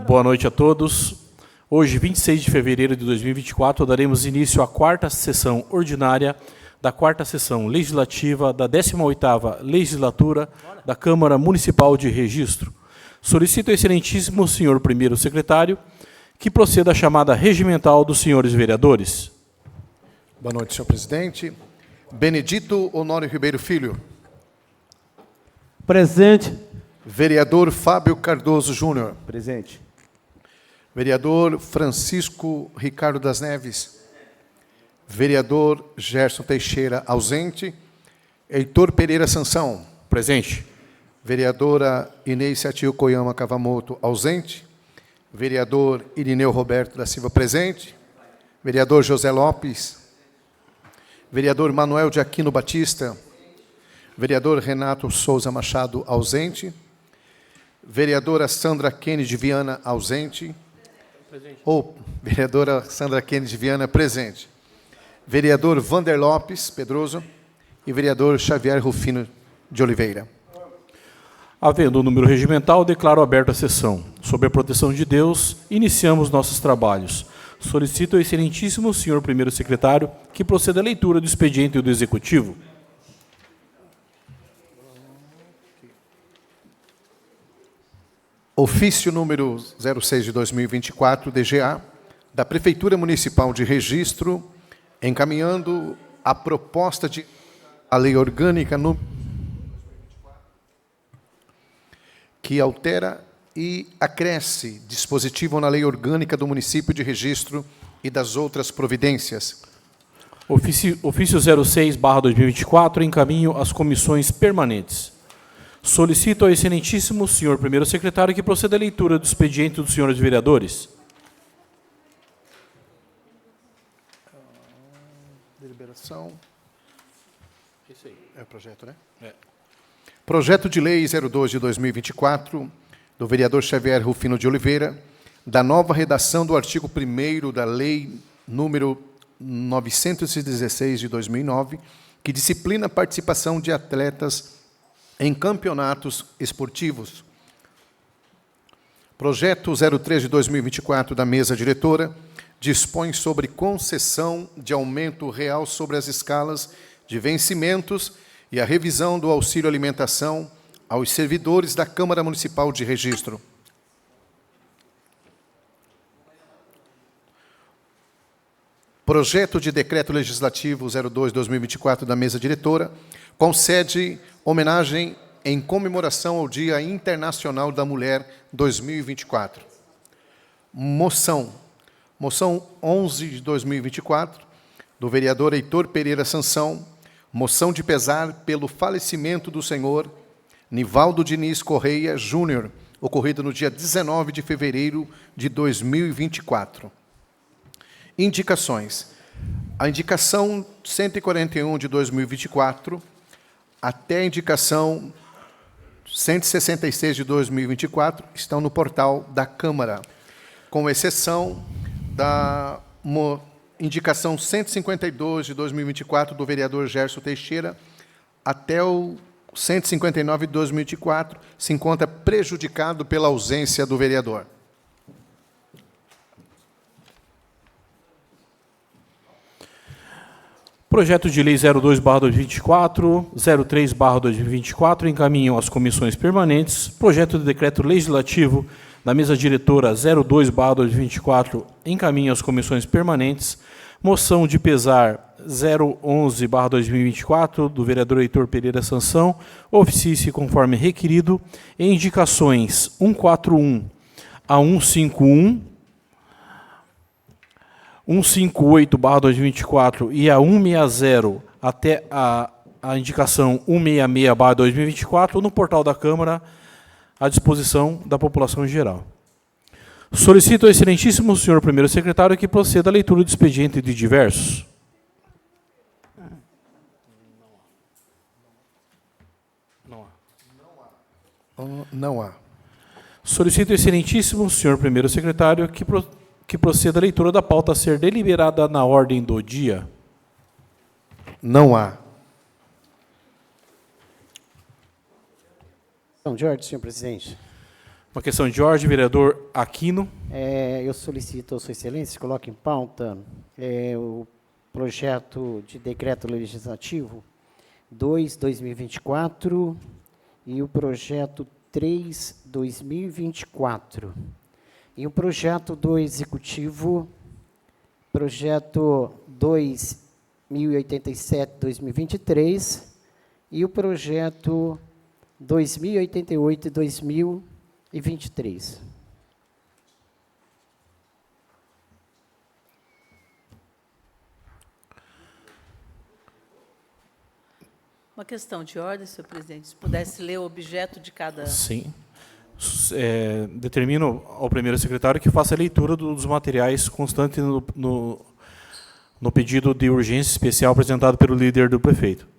Boa noite a todos. Hoje, 26 de fevereiro de 2024, daremos início à quarta sessão ordinária da quarta sessão legislativa da 18ª legislatura da Câmara Municipal de Registro. Solicito ao excelentíssimo senhor primeiro secretário que proceda à chamada regimental dos senhores vereadores. Boa noite, senhor presidente. Benedito Honório Ribeiro Filho. Presente. Vereador Fábio Cardoso Júnior. Presente. Vereador Francisco Ricardo das Neves. Vereador Gerson Teixeira, ausente. Heitor Pereira Sansão. Presente. Vereadora Inês Satiu Koyama Cavamoto, ausente. Vereador Irineu Roberto da Silva, presente. Vereador José Lopes. Vereador Manuel de Aquino Batista. Vereador Renato Souza Machado, ausente. Vereadora Sandra Kennedy Viana, ausente. Vereadora Sandra Kennedy Viana, presente. Vereador Vander Lopes Pedroso e vereador Xavier Rufino de Oliveira. Havendo o número regimental, declaro aberta a sessão. Sob a proteção de Deus, iniciamos nossos trabalhos. Solicito ao excelentíssimo senhor primeiro secretário que proceda à leitura do expediente do Executivo. Ofício número 06 de 2024, DGA, da Prefeitura Municipal de Registro, encaminhando a proposta de a Lei Orgânica que altera e acresce dispositivo na Lei Orgânica do Município de Registro e das outras providências. Ofício 06/2024, encaminho às comissões permanentes. Solicito ao excelentíssimo senhor primeiro secretário que proceda à leitura do expediente dos senhores vereadores. Deliberação. Isso aí. É o projeto, né? É. Projeto de Lei 02 de 2024, do vereador Xavier Rufino de Oliveira, da nova redação do artigo 1º da Lei número 916 de 2009, que disciplina a participação de atletas em campeonatos esportivos. Projeto 03 de 2024 da mesa diretora dispõe sobre concessão de aumento real sobre as escalas de vencimentos e a revisão do auxílio alimentação aos servidores da Câmara Municipal de Registro. Projeto de Decreto Legislativo 02 de 2024 da mesa diretora concede homenagem em comemoração ao Dia Internacional da Mulher 2024. Moção 11 de 2024, do vereador Heitor Pereira Sansão, moção de pesar pelo falecimento do senhor Nivaldo Diniz Correia Júnior, ocorrido no dia 19 de fevereiro de 2024. Indicações. A indicação 141 de 2024 até a indicação 166 de 2024 estão no portal da Câmara, com exceção da indicação 152 de 2024 do vereador Gerson Teixeira até o 159 de 2024 se encontra prejudicado pela ausência do vereador. Projeto de Lei 02/2024, 03/2024, encaminham às comissões permanentes. Projeto de Decreto Legislativo da mesa diretora 02/2024, encaminha às comissões permanentes. Moção de pesar 011/2024, do vereador Heitor Pereira Sansão, oficie-se conforme requerido, e indicações 141 a 151, 158/2024 e a 160 até a indicação 166/2024 no portal da Câmara, à disposição da população em geral. Solicito ao excelentíssimo senhor primeiro secretário que proceda à leitura do expediente de diversos. Não há. Solicito ao excelentíssimo senhor primeiro secretário que proceda à leitura da pauta a ser deliberada na ordem do dia. Não há. De ordem, senhor presidente. Uma questão de ordem, vereador Aquino. Eu solicito ao Sua Excelência, coloque em pauta o projeto de decreto legislativo 2/2024 e o projeto 3/2024. E o projeto do Executivo, projeto 2087/2023 e o projeto 2088/2023. Uma questão de ordem, senhor presidente. Se pudesse ler o objeto de cada... Sim. Determino ao primeiro secretário que faça a leitura dos materiais constantes no pedido de urgência especial apresentado pelo líder do prefeito.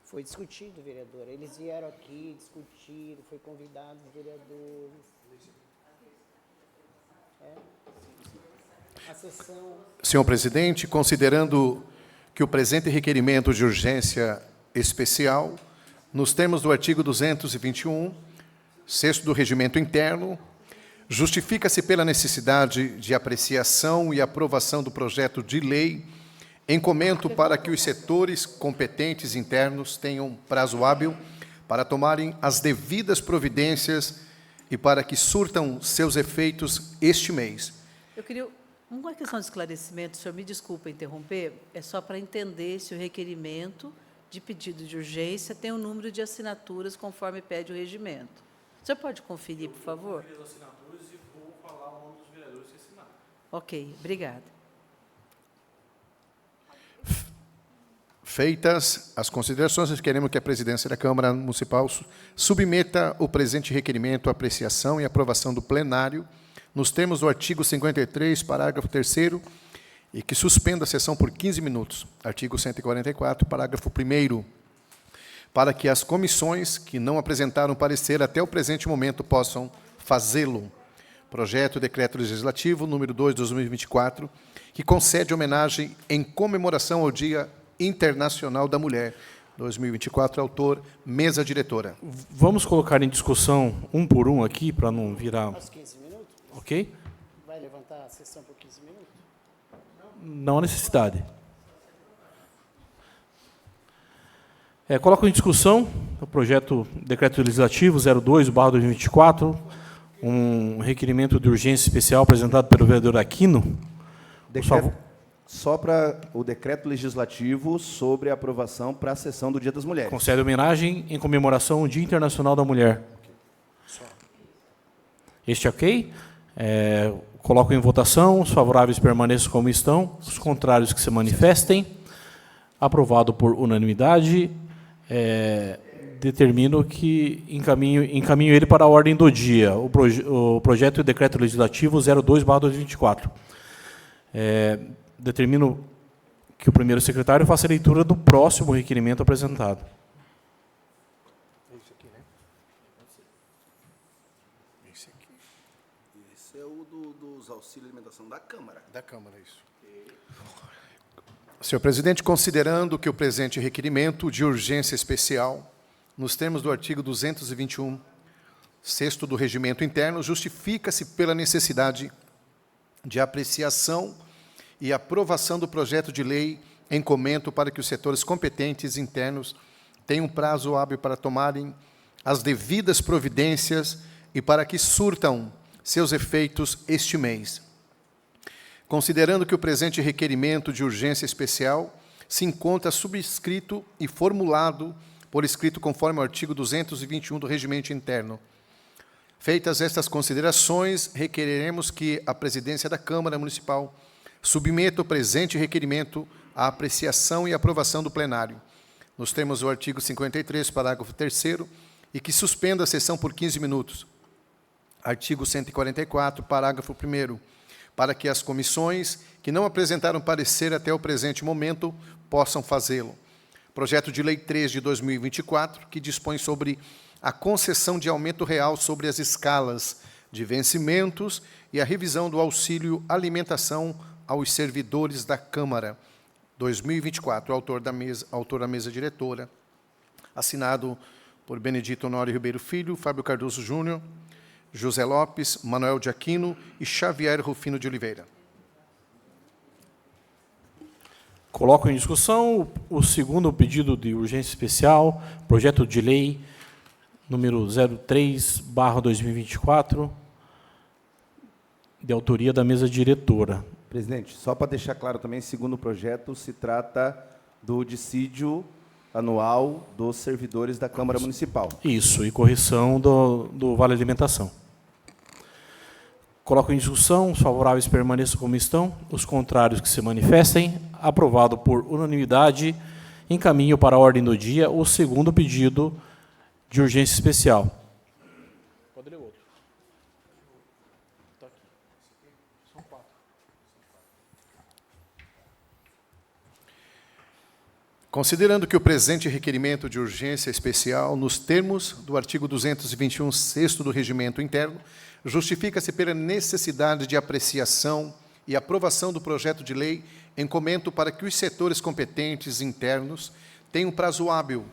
Foi discutido, vereador. Eles vieram aqui, discutiram, foi convidado os vereadores. A sessão... Senhor presidente, considerando que o presente requerimento de urgência especial, nos termos do artigo 221, 6º do Regimento Interno, justifica-se pela necessidade de apreciação e aprovação do projeto de lei em comento para que os setores competentes internos tenham prazo hábil para tomarem as devidas providências e para que surtam seus efeitos este mês. Eu queria uma questão de esclarecimento, o senhor me desculpa interromper, é só para entender se o requerimento de pedido de urgência tem o número de assinaturas conforme pede o regimento. O senhor pode conferir, por favor? Eu vou as assinaturas e vou falar o nome dos vereadores que assinaram. Ok, obrigada. Feitas as considerações, queremos que a presidência da Câmara Municipal submeta o presente requerimento à apreciação e aprovação do plenário, nos termos do artigo 53, parágrafo 3º, e que suspenda a sessão por 15 minutos. Artigo 144, parágrafo 1º, para que as comissões que não apresentaram parecer até o presente momento possam fazê-lo. Projeto Decreto Legislativo número 2/2024, que concede homenagem em comemoração ao Dia Internacional da Mulher, 2024, autor, mesa diretora. Vamos colocar em discussão um por um aqui, para não virar... Aos 15 minutos? Ok? Vai levantar a sessão por 15 minutos? Não há necessidade. Coloco em discussão o projeto Decreto Legislativo 02/2024, um requerimento de urgência especial apresentado pelo vereador Aquino. Só para o decreto legislativo sobre a aprovação para a sessão do Dia das Mulheres. Concede homenagem em comemoração ao Dia Internacional da Mulher. Este é ok? Coloco em votação. Os favoráveis permaneçam como estão. Os contrários que se manifestem. Aprovado por unanimidade. Determino que encaminho ele para a ordem do dia. O projeto de decreto legislativo 02/2024. Determino que o primeiro secretário faça a leitura do próximo requerimento apresentado. Esse aqui, né? Esse aqui. Esse é o dos auxílios de alimentação da Câmara. Da Câmara, isso. Senhor presidente, considerando que o presente requerimento de urgência especial, nos termos do artigo 221, 6º do Regimento Interno, justifica-se pela necessidade de apreciação e aprovação do projeto de lei em comento para que os setores competentes internos tenham prazo hábil para tomarem as devidas providências e para que surtam seus efeitos este mês. Considerando que o presente requerimento de urgência especial se encontra subscrito e formulado por escrito conforme o artigo 221 do Regimento Interno. Feitas estas considerações, requereremos que a presidência da Câmara Municipal submeta o presente requerimento à apreciação e aprovação do plenário, nos termos do artigo 53, parágrafo 3º, e que suspenda a sessão por 15 minutos. Artigo 144, parágrafo 1º, para que as comissões que não apresentaram parecer até o presente momento possam fazê-lo. Projeto de Lei 3 de 2024, que dispõe sobre a concessão de aumento real sobre as escalas de vencimentos e a revisão do auxílio alimentação aos servidores da Câmara 2024. Autor da mesa diretora, assinado por Benedito Honório Ribeiro Filho, Fábio Cardoso Júnior, José Lopes, Manuel de Aquino e Xavier Rufino de Oliveira. Coloco em discussão o segundo pedido de urgência especial, projeto de lei número 03/2024, de autoria da mesa diretora. Presidente, só para deixar claro também, segundo o projeto, se trata do dissídio anual dos servidores da Câmara Municipal. Isso, e correção do Vale Alimentação. Coloco em discussão, os favoráveis permaneçam como estão, os contrários que se manifestem. Aprovado por unanimidade, encaminho para a ordem do dia o segundo pedido de urgência especial. Pode ler outro. Está aqui. São 4. Considerando que o presente requerimento de urgência especial, nos termos do artigo 221, 6º do Regimento Interno, justifica-se pela necessidade de apreciação e aprovação do projeto de lei, encomendo para que os setores competentes internos tenham prazo hábil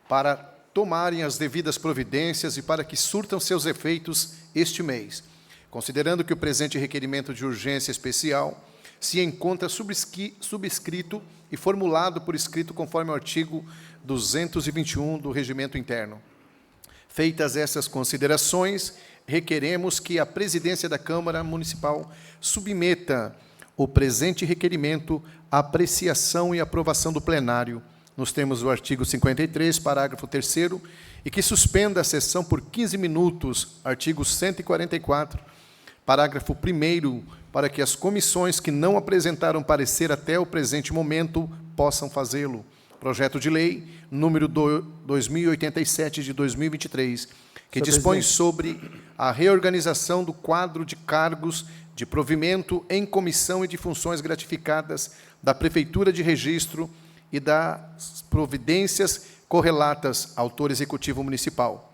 para tomarem as devidas providências e para que surtam seus efeitos este mês. Considerando que o presente requerimento de urgência especial se encontra subscrito e formulado por escrito conforme o artigo 221 do Regimento Interno. Feitas essas considerações, requeremos que a presidência da Câmara Municipal submeta o presente requerimento à apreciação e aprovação do plenário, nos termos do artigo 53, parágrafo 3º, e que suspenda a sessão por 15 minutos, artigo 144, parágrafo 1º, para que as comissões que não apresentaram parecer até o presente momento possam fazê-lo. Projeto de lei número 2087 de 2023, que dispõe sobre a reorganização do quadro de cargos de provimento em comissão e de funções gratificadas da Prefeitura de Registro e das providências correlatas, autor executivo municipal.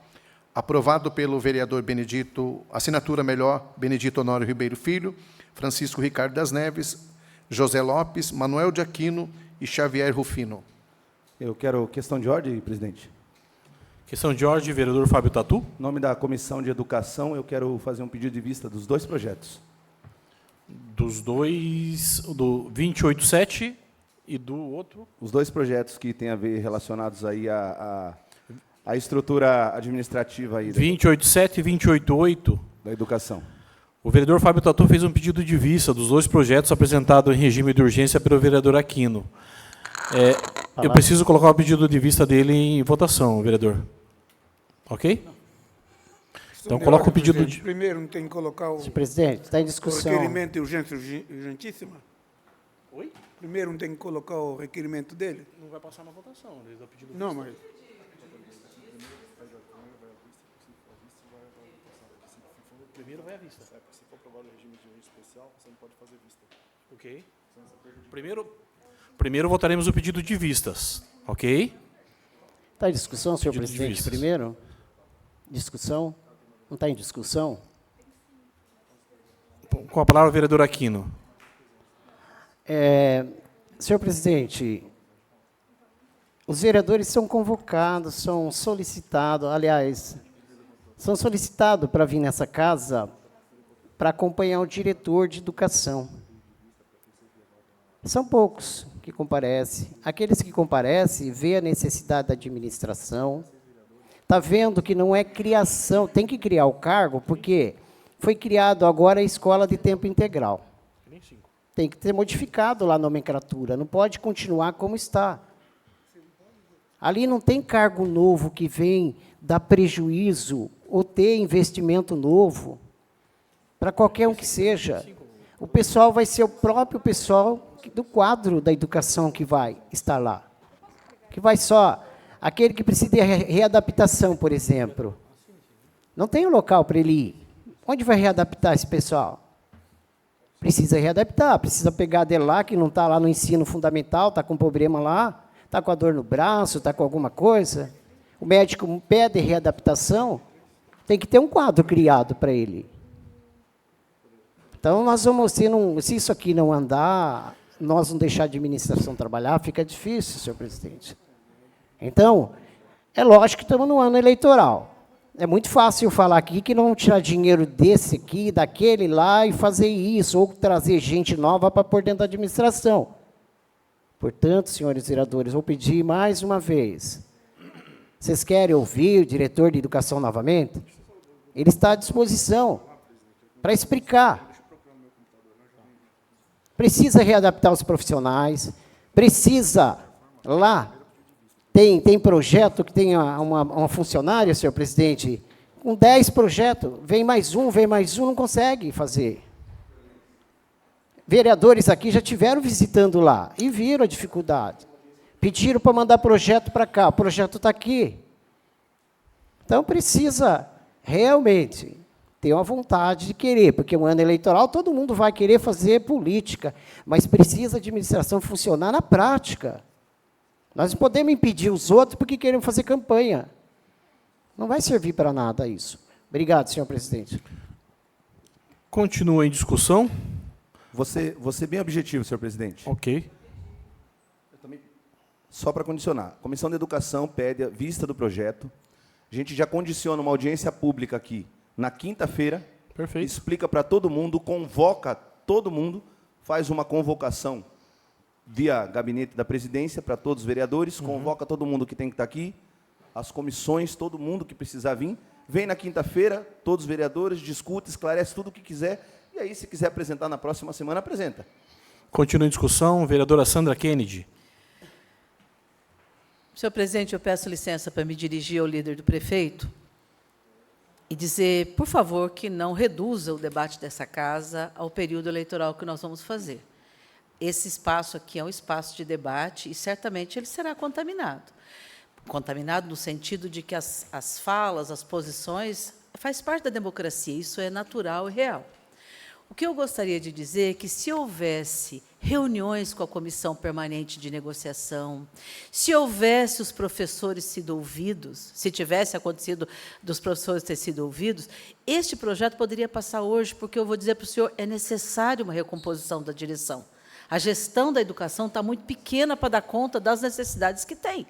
Aprovado pelo vereador Benedito, assinatura melhor, Benedito Honório Ribeiro Filho, Francisco Ricardo das Neves, José Lopes, Manuel de Aquino e Xavier Rufino. Eu quero questão de ordem, presidente. Questão de ordem, vereador Fábio Tatu. Em nome da Comissão de Educação, eu quero fazer um pedido de vista dos dois projetos. Dos dois, do 287 e do outro? Os dois projetos que têm a ver relacionados aí à estrutura administrativa aí 287 e 288. da educação. O vereador Fábio Tatu fez um pedido de vista dos dois projetos apresentados em regime de urgência pelo vereador Aquino. Eu preciso colocar o pedido de vista dele em votação, vereador. Ok? Então, coloca o pedido de... Primeiro, não tem que colocar o Senhor presidente, está em o discussão. requerimento de urgência urgentíssima? Oi? Primeiro, não tem que colocar o requerimento dele? Não vai passar na votação. Ele dá pedido de Não, mas... Primeiro vai à vista. Se for aprovado o regime de urgência especial, você não pode fazer vista. Ok. Primeiro votaremos o pedido de vistas. Ok? Está em discussão, senhor Pedido de presidente, vistas. primeiro? Discussão? Não está em discussão? Com a palavra, o vereador Aquino. Senhor presidente, os vereadores são convocados, são solicitados, aliás, são solicitados para vir nessa casa para acompanhar o diretor de educação. São poucos que comparecem. Aqueles que comparecem, vê a necessidade da administração, está vendo que não é criação, tem que criar o cargo, porque foi criado agora a escola de tempo integral. Tem que ter modificado lá a nomenclatura, não pode continuar como está. Ali não tem cargo novo que vem dar prejuízo ou ter investimento novo para qualquer um que seja. O pessoal vai ser o próprio pessoal do quadro da educação que vai estar lá. Que vai só... Aquele que precisa de readaptação, por exemplo. Não tem um local para ele ir. Onde vai readaptar esse pessoal? Precisa readaptar, precisa pegar dele lá, que não está lá no ensino fundamental, está com problema lá, está com a dor no braço, está com alguma coisa. o médico pede readaptação, tem que ter um quadro criado para ele. Então, nós vamos, se isso aqui não andar, nós não deixar a administração trabalhar, fica difícil, senhor presidente. Então, é lógico que estamos no ano eleitoral. É muito fácil eu falar aqui que não tirar dinheiro desse aqui, daquele lá, e fazer isso, ou trazer gente nova para pôr dentro da administração. Portanto, senhores vereadores, vou pedir mais uma vez. Vocês querem ouvir o diretor de educação novamente? Ele está à disposição para explicar. Precisa readaptar os profissionais, precisa lá, tem projeto que tem uma funcionária, senhor presidente, com 10 projetos, vem mais um, não consegue fazer. Vereadores aqui já tiveram visitando lá e viram a dificuldade. Pediram para mandar projeto para cá, o projeto está aqui. Então, precisa realmente ter uma vontade de querer, porque o ano eleitoral todo mundo vai querer fazer política, mas precisa a administração funcionar na prática. Nós não podemos impedir os outros porque queremos fazer campanha. Não vai servir para nada isso. Obrigado, senhor presidente. Continua em discussão. Você bem objetivo, senhor presidente. Ok. Só para condicionar. A Comissão de Educação pede a vista do projeto. A gente já condiciona uma audiência pública aqui na quinta-feira. Perfeito. Explica para todo mundo, convoca todo mundo, faz uma convocação via gabinete da presidência para todos os vereadores, convoca todo mundo que tem que estar aqui, as comissões, todo mundo que precisar vir. Vem na quinta-feira, todos os vereadores, discute, esclarece tudo o que quiser, e aí, se quiser apresentar na próxima semana, apresenta. Continua em discussão. Vereadora Sandra Kennedy. Senhor presidente, eu peço licença para me dirigir ao líder do prefeito e dizer, por favor, que não reduza o debate dessa casa ao período eleitoral que nós vamos fazer. Esse espaço aqui é um espaço de debate e, certamente, ele será contaminado. Contaminado no sentido de que as falas, as posições, faz parte da democracia, isso é natural e real. O que eu gostaria de dizer é que, se houvesse reuniões com a Comissão Permanente de Negociação, se houvesse os professores sido ouvidos, se tivesse acontecido dos professores terem sido ouvidos, este projeto poderia passar hoje, porque eu vou dizer para o senhor, é necessário uma recomposição da direção. A gestão da educação está muito pequena para dar conta das necessidades que tem.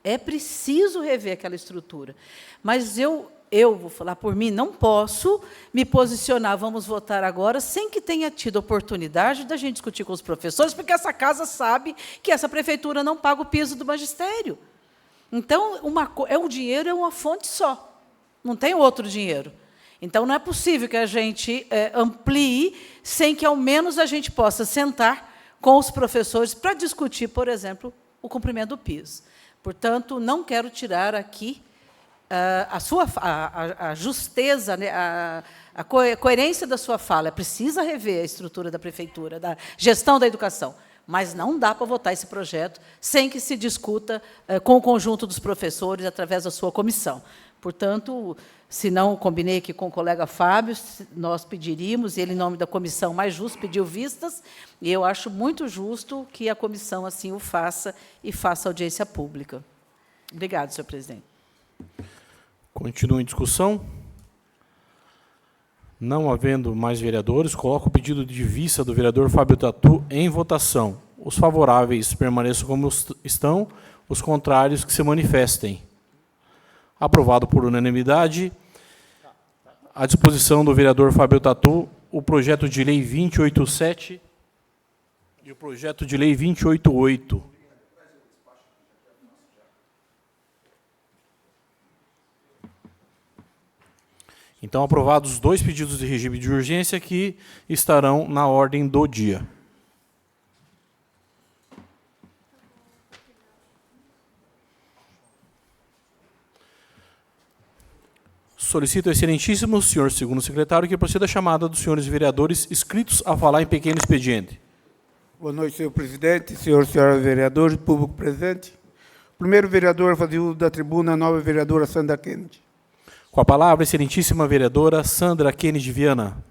É preciso rever aquela estrutura. Mas eu vou falar por mim, não posso me posicionar, vamos votar agora, sem que tenha tido oportunidade da gente discutir com os professores, porque essa casa sabe que essa prefeitura não paga o piso do magistério. Então, o dinheiro é uma fonte só, não tem outro dinheiro. Então, não é possível que a gente amplie sem que, ao menos, a gente possa sentar com os professores para discutir, por exemplo, o cumprimento do piso. Portanto, não quero tirar aqui a justeza, né, a coerência da sua fala. Precisa rever a estrutura da prefeitura, da gestão da educação, mas não dá para votar esse projeto sem que se discuta com o conjunto dos professores através da sua comissão. Portanto, se não combinei aqui com o colega Fábio, nós pediríamos, ele, em nome da comissão mais justa, pediu vistas, e eu acho muito justo que a comissão assim o faça e faça audiência pública. Obrigado, senhor presidente. Continua em discussão. Não havendo mais vereadores, coloco o pedido de vista do vereador Fábio Tatu em votação. Os favoráveis permaneçam como estão, os contrários que se manifestem. Aprovado por unanimidade. À disposição do vereador Fábio Tatu, o projeto de lei 2087 e o projeto de lei 2088. Então, aprovados os dois pedidos de regime de urgência que estarão na ordem do dia. Solicito ao excelentíssimo senhor segundo secretário que proceda a chamada dos senhores vereadores inscritos a falar em pequeno expediente. Boa noite, senhor presidente, senhor e senhora vereadores, público presente. Primeiro vereador a fazer uso da tribuna, a nova vereadora Sandra Kennedy. Com a palavra, a excelentíssima vereadora Sandra Kennedy Viana.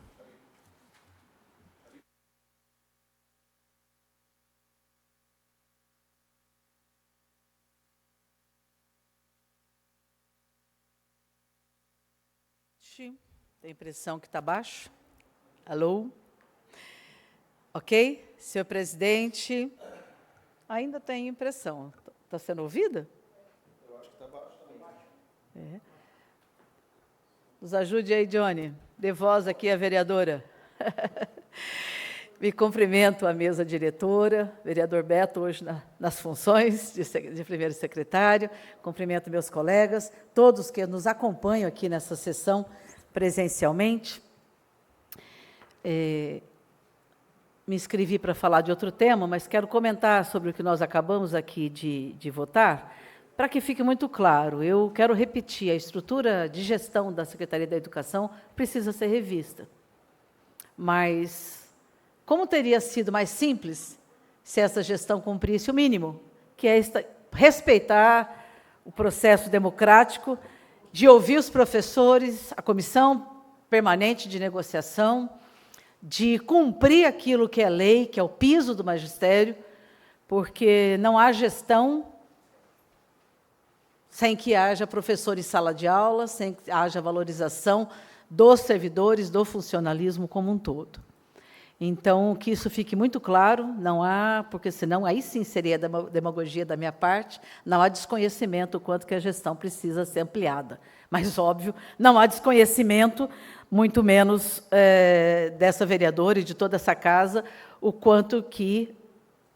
Tem impressão que está baixo? Alô? Ok? Senhor presidente, ainda tem impressão. Está sendo ouvida? Eu acho que está baixo também. Nos ajude aí, Johnny. Dê voz aqui à vereadora. Me cumprimento a mesa diretora, vereador Beto, hoje nas funções de primeiro secretário. Cumprimento meus colegas, todos que nos acompanham aqui nessa sessão presencialmente. Me inscrevi para falar de outro tema, mas quero comentar sobre o que nós acabamos aqui de votar, para que fique muito claro. Eu quero repetir, a estrutura de gestão da Secretaria da Educação precisa ser revista. Mas como teria sido mais simples se essa gestão cumprisse o mínimo, que é respeitar o processo democrático de ouvir os professores, a comissão permanente de negociação, de cumprir aquilo que é lei, que é o piso do magistério, porque não há gestão sem que haja professor em sala de aula, sem que haja valorização dos servidores, do funcionalismo como um todo. Então, que isso fique muito claro, não há, porque senão aí sim seria demagogia da minha parte, não há desconhecimento o quanto que a gestão precisa ser ampliada. Mas, óbvio, não há desconhecimento, muito menos dessa vereadora e de toda essa casa, o quanto que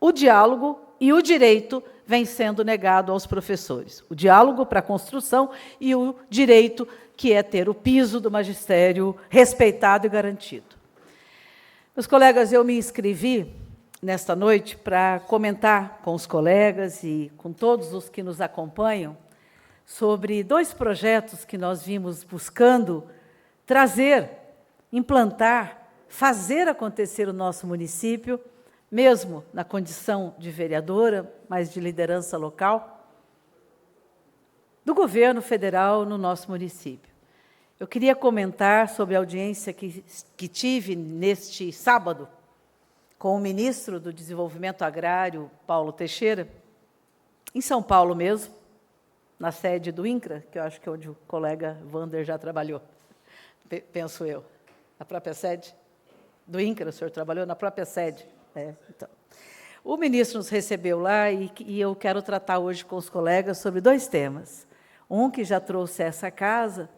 o diálogo e o direito vem sendo negado aos professores. O diálogo para a construção e o direito, que é ter o piso do magistério respeitado e garantido. Meus colegas, eu me inscrevi nesta noite para comentar com os colegas e com todos os que nos acompanham sobre 2 projetos que nós vimos buscando trazer, implantar, fazer acontecer o nosso município, mesmo na condição de vereadora, mas de liderança local, do governo federal no nosso município. Eu queria comentar sobre a audiência que tive neste sábado com o ministro do Desenvolvimento Agrário, Paulo Teixeira, em São Paulo mesmo, na sede do INCRA, que eu acho que é onde o colega Wander já trabalhou, penso eu. Na própria sede do INCRA, o senhor trabalhou na própria sede? Então. O ministro nos recebeu lá e eu quero tratar hoje com os colegas sobre 2 temas. Um que já trouxe a essa casa,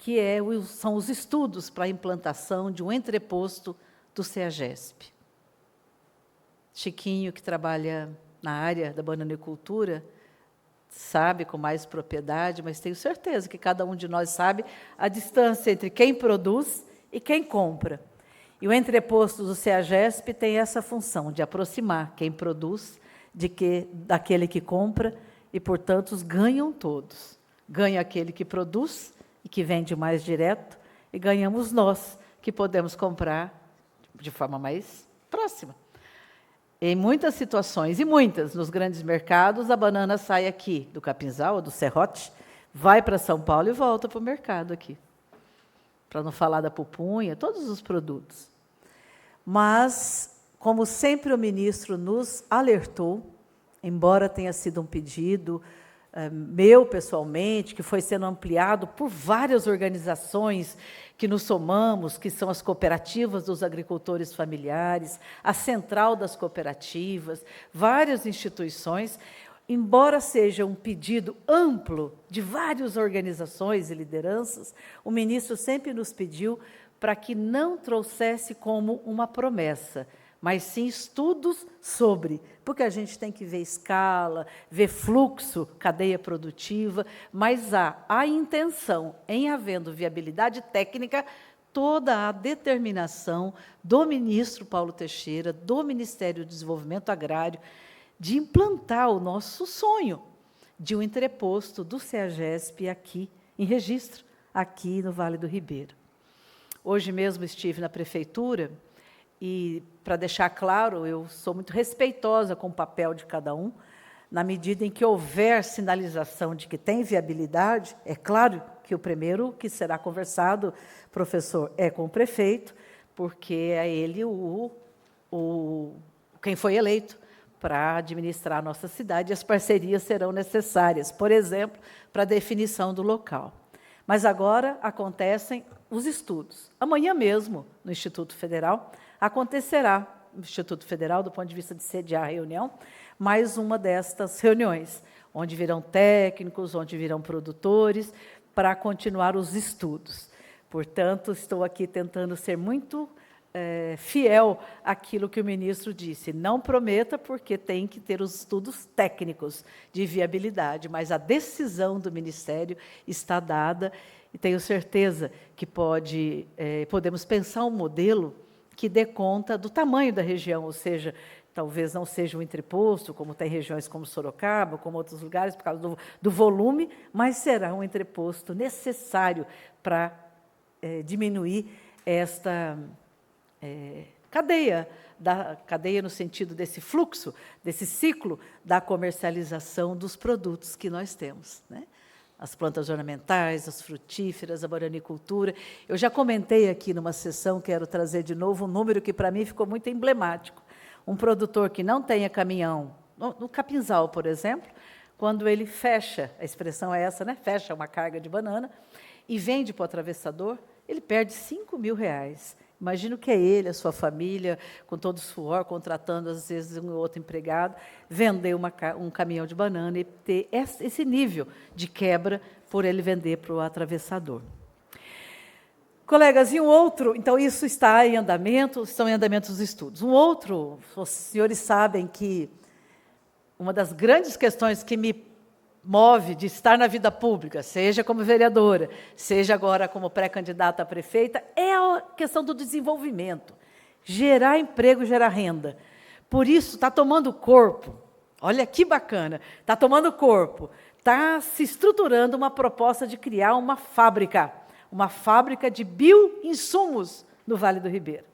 que são os estudos para a implantação de um entreposto do CEAGESP. Chiquinho, que trabalha na área da bananicultura, sabe com mais propriedade, mas tenho certeza que cada um de nós sabe a distância entre quem produz e quem compra. E o entreposto do CEAGESP tem essa função de aproximar quem produz daquele que compra e, portanto, ganham todos. Ganha aquele que produz e que vende mais direto, e ganhamos nós, que podemos comprar de forma mais próxima. Em muitas situações, e muitas, nos grandes mercados, a banana sai aqui do Capinzal, ou do Serrote, vai para São Paulo e volta para o mercado aqui. Para não falar da pupunha, todos os produtos. Mas, como sempre o ministro nos alertou, embora tenha sido um pedido meu pessoalmente, que foi sendo ampliado por várias organizações que nos somamos, que são as cooperativas dos agricultores familiares, a Central das Cooperativas, várias instituições, embora seja um pedido amplo de várias organizações e lideranças, o ministro sempre nos pediu para que não trouxesse como uma promessa, mas sim estudos sobre, porque a gente tem que ver escala, ver fluxo, cadeia produtiva, mas há a intenção, em havendo viabilidade técnica, toda a determinação do ministro Paulo Teixeira, do Ministério do Desenvolvimento Agrário, de implantar o nosso sonho de um entreposto do CEAGESP aqui, em registro, aqui no Vale do Ribeira. Hoje mesmo estive na prefeitura e, para deixar claro, eu sou muito respeitosa com o papel de cada um, na medida em que houver sinalização de que tem viabilidade, é claro que o primeiro que será conversado, professor, é com o prefeito, porque é ele quem foi eleito para administrar a nossa cidade, e as parcerias serão necessárias, por exemplo, para a definição do local. Mas agora acontecem os estudos. Amanhã mesmo, no Instituto Federal, acontecerá, no Instituto Federal, do ponto de vista de sediar a reunião, mais uma destas reuniões, onde virão técnicos, onde virão produtores, para continuar os estudos. Portanto, estou aqui tentando ser muito fiel àquilo que o ministro disse. Não prometa, porque tem que ter os estudos técnicos de viabilidade, mas a decisão do Ministério está dada, e tenho certeza que podemos pensar um modelo que dê conta do tamanho da região, ou seja, talvez não seja um entreposto, como tem regiões como Sorocaba, como outros lugares, por causa do volume, mas será um entreposto necessário para diminuir esta cadeia no sentido desse fluxo, desse ciclo da comercialização dos produtos que nós temos, né? As plantas ornamentais, as frutíferas, a bananicultura. Eu já comentei aqui numa sessão, quero trazer de novo um número que, para mim, ficou muito emblemático. Um produtor que não tenha caminhão, no Capinzal, por exemplo, quando ele fecha, a expressão é essa, né? Fecha uma carga de banana e vende para o atravessador, ele perde R$5.000. Imagino que é ele, a sua família, com todo o suor, contratando, às vezes, um ou outro empregado, vender um caminhão de banana e ter esse nível de quebra por ele vender para o atravessador. Colegas, e um outro, então isso está em andamento, estão em andamento os estudos. Um outro, os senhores sabem que uma das grandes questões que me move de estar na vida pública, seja como vereadora, seja agora como pré-candidata a prefeita, é a questão do desenvolvimento. Gerar emprego, gerar renda. Por isso, está tomando corpo, olha que bacana, está tomando corpo, está se estruturando uma proposta de criar uma fábrica de bioinsumos no Vale do Ribeira.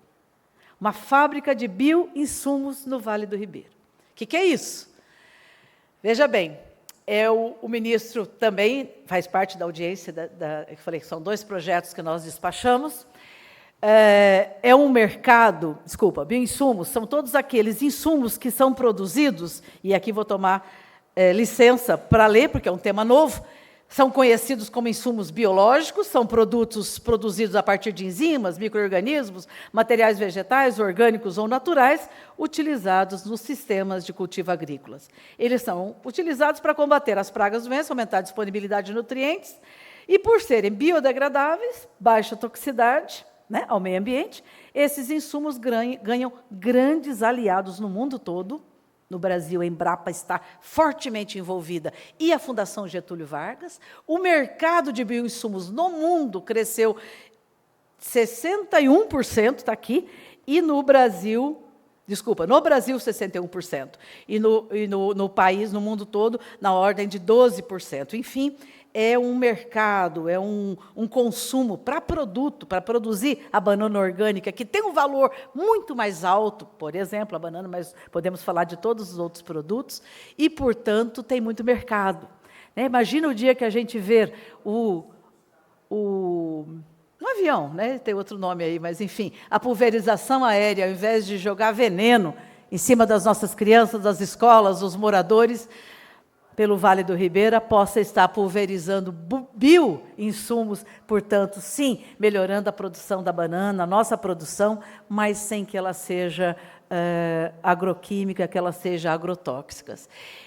Uma fábrica de bioinsumos no Vale do Ribeira. O que é isso? Veja bem, o ministro também faz parte da audiência, eu falei que são 2 projetos que nós despachamos. É um mercado, bioinsumos, são todos aqueles insumos que são produzidos, e aqui vou tomar licença para ler, porque é um tema novo, são conhecidos como insumos biológicos, são produtos produzidos a partir de enzimas, micro-organismos, materiais vegetais, orgânicos ou naturais, utilizados nos sistemas de cultivo agrícolas. Eles são utilizados para combater as pragas e doenças, aumentar a disponibilidade de nutrientes, e por serem biodegradáveis, baixa toxicidade, né, ao meio ambiente, esses insumos ganham grandes aliados no mundo todo. No Brasil, a Embrapa está fortemente envolvida, e a Fundação Getúlio Vargas. O mercado de bioinsumos no mundo cresceu 61%, está aqui, e no Brasil, 61%, e no país, no mundo todo, na ordem de 12%. Enfim, é um mercado, é um consumo para produzir a banana orgânica, que tem um valor muito mais alto, por exemplo, a banana, mas podemos falar de todos os outros produtos, e, portanto, tem muito mercado. Né? Imagina o dia que a gente vê um avião, né? Tem outro nome aí, mas, enfim, a pulverização aérea, ao invés de jogar veneno em cima das nossas crianças, das escolas, dos moradores, pelo Vale do Ribeira, possa estar pulverizando bioinsumos, portanto, sim, melhorando a produção da banana, a nossa produção, mas sem que ela seja agroquímica, que ela seja agrotóxica.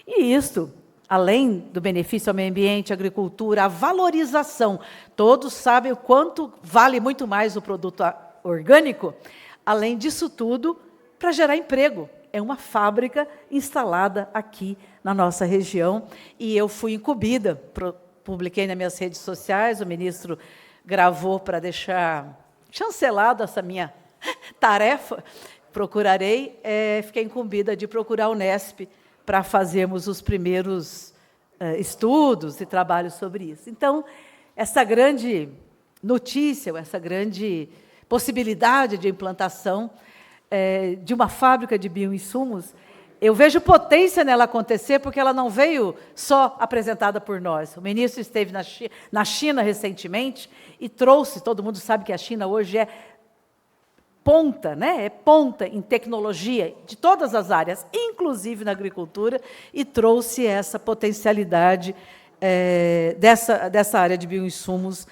E isso, além do benefício ao meio ambiente, à agricultura, a valorização, todos sabem o quanto vale muito mais o produto orgânico, além disso tudo, para gerar emprego. É uma fábrica instalada aqui na nossa região, e eu fui incumbida, publiquei nas minhas redes sociais, o ministro gravou para deixar chancelado essa minha tarefa, fiquei incumbida de procurar a Unesp para fazermos os primeiros estudos e trabalhos sobre isso. Então, essa grande notícia, essa grande possibilidade de implantação de uma fábrica de bioinsumos, eu vejo potência nela acontecer, porque ela não veio só apresentada por nós. O ministro esteve na China recentemente e trouxe, todo mundo sabe que a China hoje é ponta, né? É ponta em tecnologia de todas as áreas, inclusive na agricultura, e trouxe essa potencialidade dessa área de bioinsumos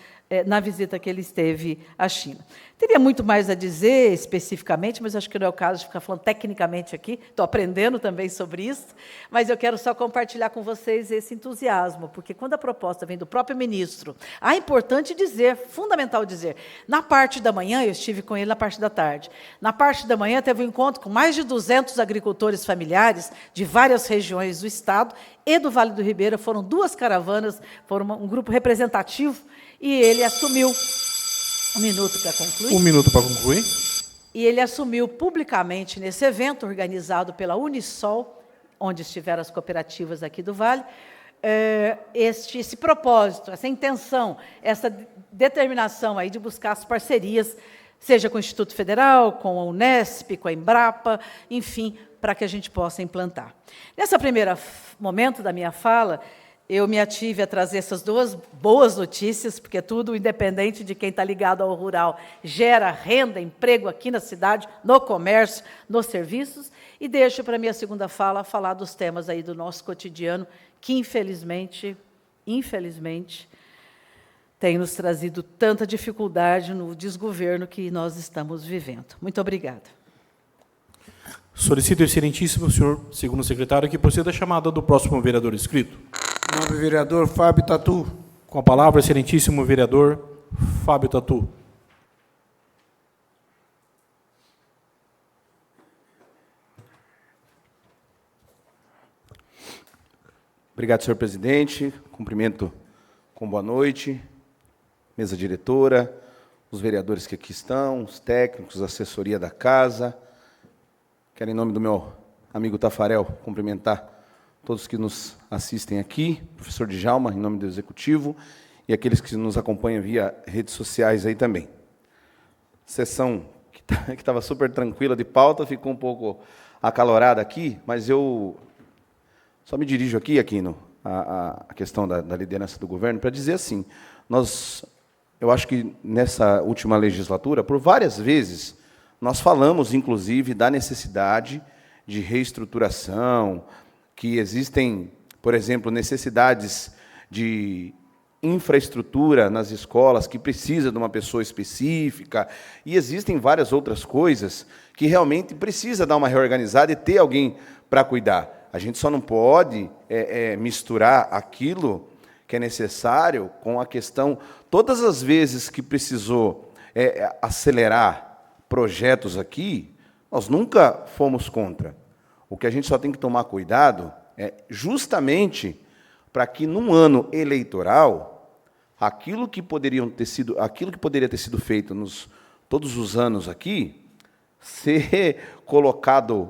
na visita que ele esteve à China. Teria muito mais a dizer especificamente, mas acho que não é o caso de ficar falando tecnicamente aqui, estou aprendendo também sobre isso, mas eu quero só compartilhar com vocês esse entusiasmo, porque quando a proposta vem do próprio ministro, é importante dizer, fundamental dizer, na parte da manhã, eu estive com ele na parte da tarde, na parte da manhã teve um encontro com mais de 200 agricultores familiares de várias regiões do Estado e do Vale do Ribeira, foram 2 caravanas, foram um grupo representativo, e ele assumiu... Um minuto para concluir. 1 minuto para concluir. E ele assumiu publicamente, nesse evento organizado pela Unisol, onde estiveram as cooperativas aqui do Vale, esse propósito, essa intenção, essa determinação aí de buscar as parcerias, seja com o Instituto Federal, com a Unesp, com a Embrapa, enfim, para que a gente possa implantar. Nesse primeiro momento da minha fala, eu me ative a trazer essas 2 boas notícias, porque tudo, independente de quem está ligado ao rural, gera renda, emprego aqui na cidade, no comércio, nos serviços, e deixo para a minha segunda fala falar dos temas aí do nosso cotidiano, que, infelizmente, tem nos trazido tanta dificuldade no desgoverno que nós estamos vivendo. Muito obrigada. Solicito, excelentíssimo senhor segundo secretário, que proceda a chamada do próximo vereador inscrito. Novo vereador Fábio Tatu. Com a palavra, excelentíssimo vereador Fábio Tatu. Obrigado, senhor presidente. Cumprimento com boa noite, mesa diretora, os vereadores que aqui estão, os técnicos, a assessoria da casa. Quero, em nome do meu amigo Tafarel, cumprimentar todos que nos assistem aqui, professor Djalma, em nome do Executivo, e aqueles que nos acompanham via redes sociais aí também. Sessão que estava super tranquila de pauta, ficou um pouco acalorada aqui, mas eu só me dirijo aqui, Aquino, a questão da liderança do governo, para dizer assim, eu acho que nessa última legislatura, por várias vezes, nós falamos, inclusive, da necessidade de reestruturação, que existem, por exemplo, necessidades de infraestrutura nas escolas que precisa de uma pessoa específica, e existem várias outras coisas que realmente precisa dar uma reorganizada e ter alguém para cuidar. A gente só não pode misturar aquilo que é necessário com a questão... Todas as vezes que precisou acelerar projetos aqui, nós nunca fomos contra. O que a gente só tem que tomar cuidado é justamente para que, num ano eleitoral, aquilo que poderia ter sido feito todos os anos aqui, ser colocado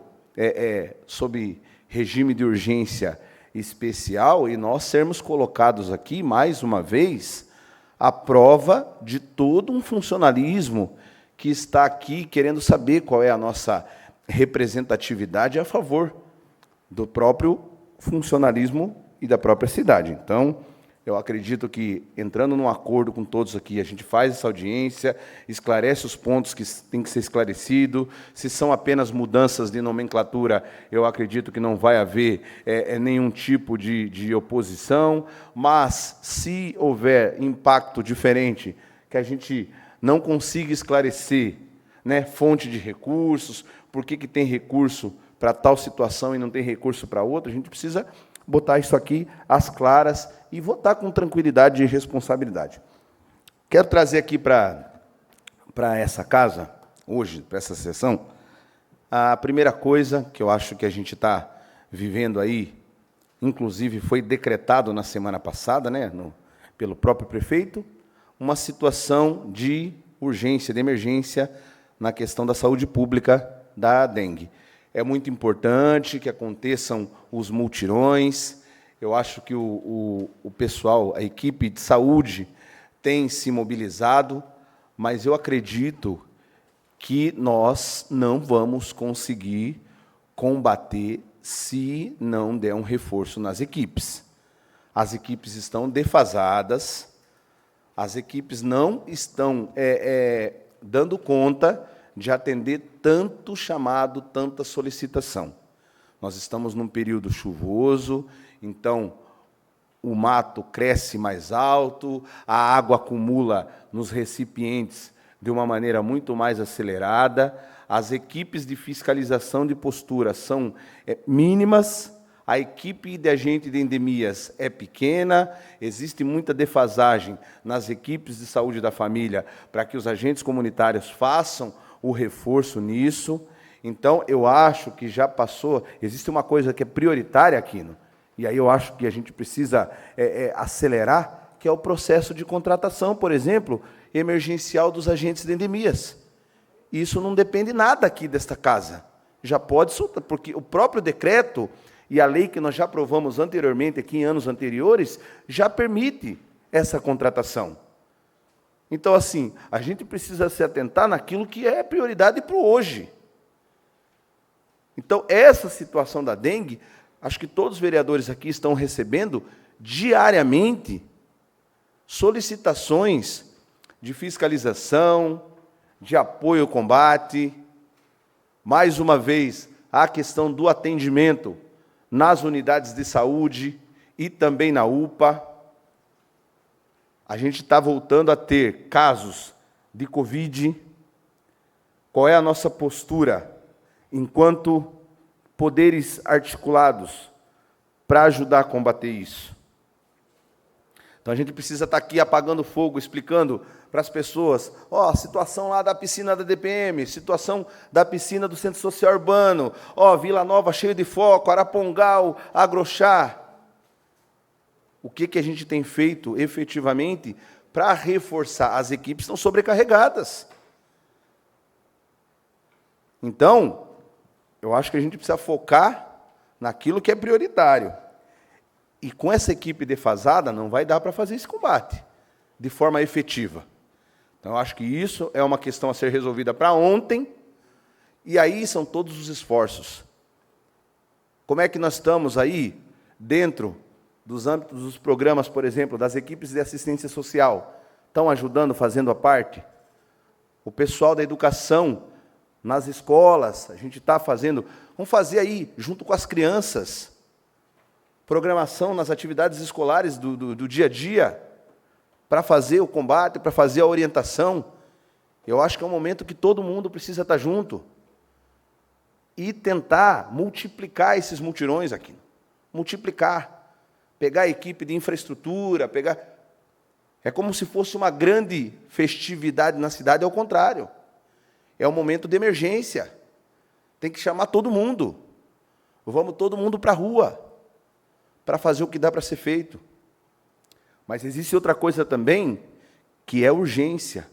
sob regime de urgência especial e nós sermos colocados aqui, mais uma vez, à prova de todo um funcionalismo que está aqui querendo saber qual é a nossa representatividade a favor do próprio funcionalismo e da própria cidade. Então, eu acredito que, entrando num acordo com todos aqui, a gente faz essa audiência, esclarece os pontos que têm que ser esclarecidos. Se são apenas mudanças de nomenclatura, eu acredito que não vai haver nenhum tipo de oposição, mas, se houver impacto diferente, que a gente não consiga esclarecer, né, fonte de recursos, por que tem recurso para tal situação e não tem recurso para outra, a gente precisa botar isso aqui às claras e votar com tranquilidade e responsabilidade. Quero trazer aqui para essa casa, hoje, para essa sessão, a primeira coisa que eu acho que a gente está vivendo aí, inclusive foi decretado na semana passada, né, pelo próprio prefeito, uma situação de urgência, de emergência na questão da saúde pública da dengue. É muito importante que aconteçam os multirões. Eu acho que o pessoal, a equipe de saúde, tem se mobilizado, mas eu acredito que nós não vamos conseguir combater se não der um reforço nas equipes. As equipes estão defasadas, as equipes não estão dando conta de atender tanto chamado, tanta solicitação. Nós estamos num período chuvoso, então o mato cresce mais alto, a água acumula nos recipientes de uma maneira muito mais acelerada, as equipes de fiscalização de postura são mínimas, a equipe de agente de endemias é pequena, existe muita defasagem nas equipes de saúde da família para que os agentes comunitários façam o reforço nisso. Então, eu acho que já passou, existe uma coisa que é prioritária aqui, e aí eu acho que a gente precisa acelerar, que é o processo de contratação, por exemplo, emergencial dos agentes de endemias. Isso não depende nada aqui desta casa. Já pode soltar, porque o próprio decreto e a lei que nós já aprovamos anteriormente, aqui em anos anteriores, já permite essa contratação. Então, assim, a gente precisa se atentar naquilo que é prioridade para o hoje. Então, essa situação da dengue, acho que todos os vereadores aqui estão recebendo diariamente solicitações de fiscalização, de apoio ao combate. Mais uma vez, a questão do atendimento nas unidades de saúde e também na UPA. A gente está voltando a ter casos de Covid. Qual é a nossa postura enquanto poderes articulados para ajudar a combater isso? Então, a gente precisa estar aqui apagando fogo, explicando para as pessoas, a situação lá da piscina da DPM, situação da piscina do Centro Social Urbano, Vila Nova cheio de foco, Arapongal, Agrochá. O que a gente tem feito, efetivamente, para reforçar? As equipes estão sobrecarregadas. Então, eu acho que a gente precisa focar naquilo que é prioritário. E com essa equipe defasada, não vai dar para fazer esse combate de forma efetiva. Então, eu acho que isso é uma questão a ser resolvida para ontem, e aí são todos os esforços. Como é que nós estamos aí, dentro dos âmbitos dos programas, por exemplo, das equipes de assistência social? Estão ajudando, fazendo a parte? O pessoal da educação, nas escolas, a gente está fazendo, vamos fazer aí, junto com as crianças, programação nas atividades escolares do dia a dia, para fazer o combate, para fazer a orientação. Eu acho que é um momento que todo mundo precisa estar junto e tentar multiplicar esses mutirões aqui. Multiplicar. Pegar a equipe de infraestrutura, pegar... É como se fosse uma grande festividade na cidade, ao contrário. É um momento de emergência. Tem que chamar todo mundo. Vamos todo mundo para a rua, para fazer o que dá para ser feito. Mas existe outra coisa também, que é urgência,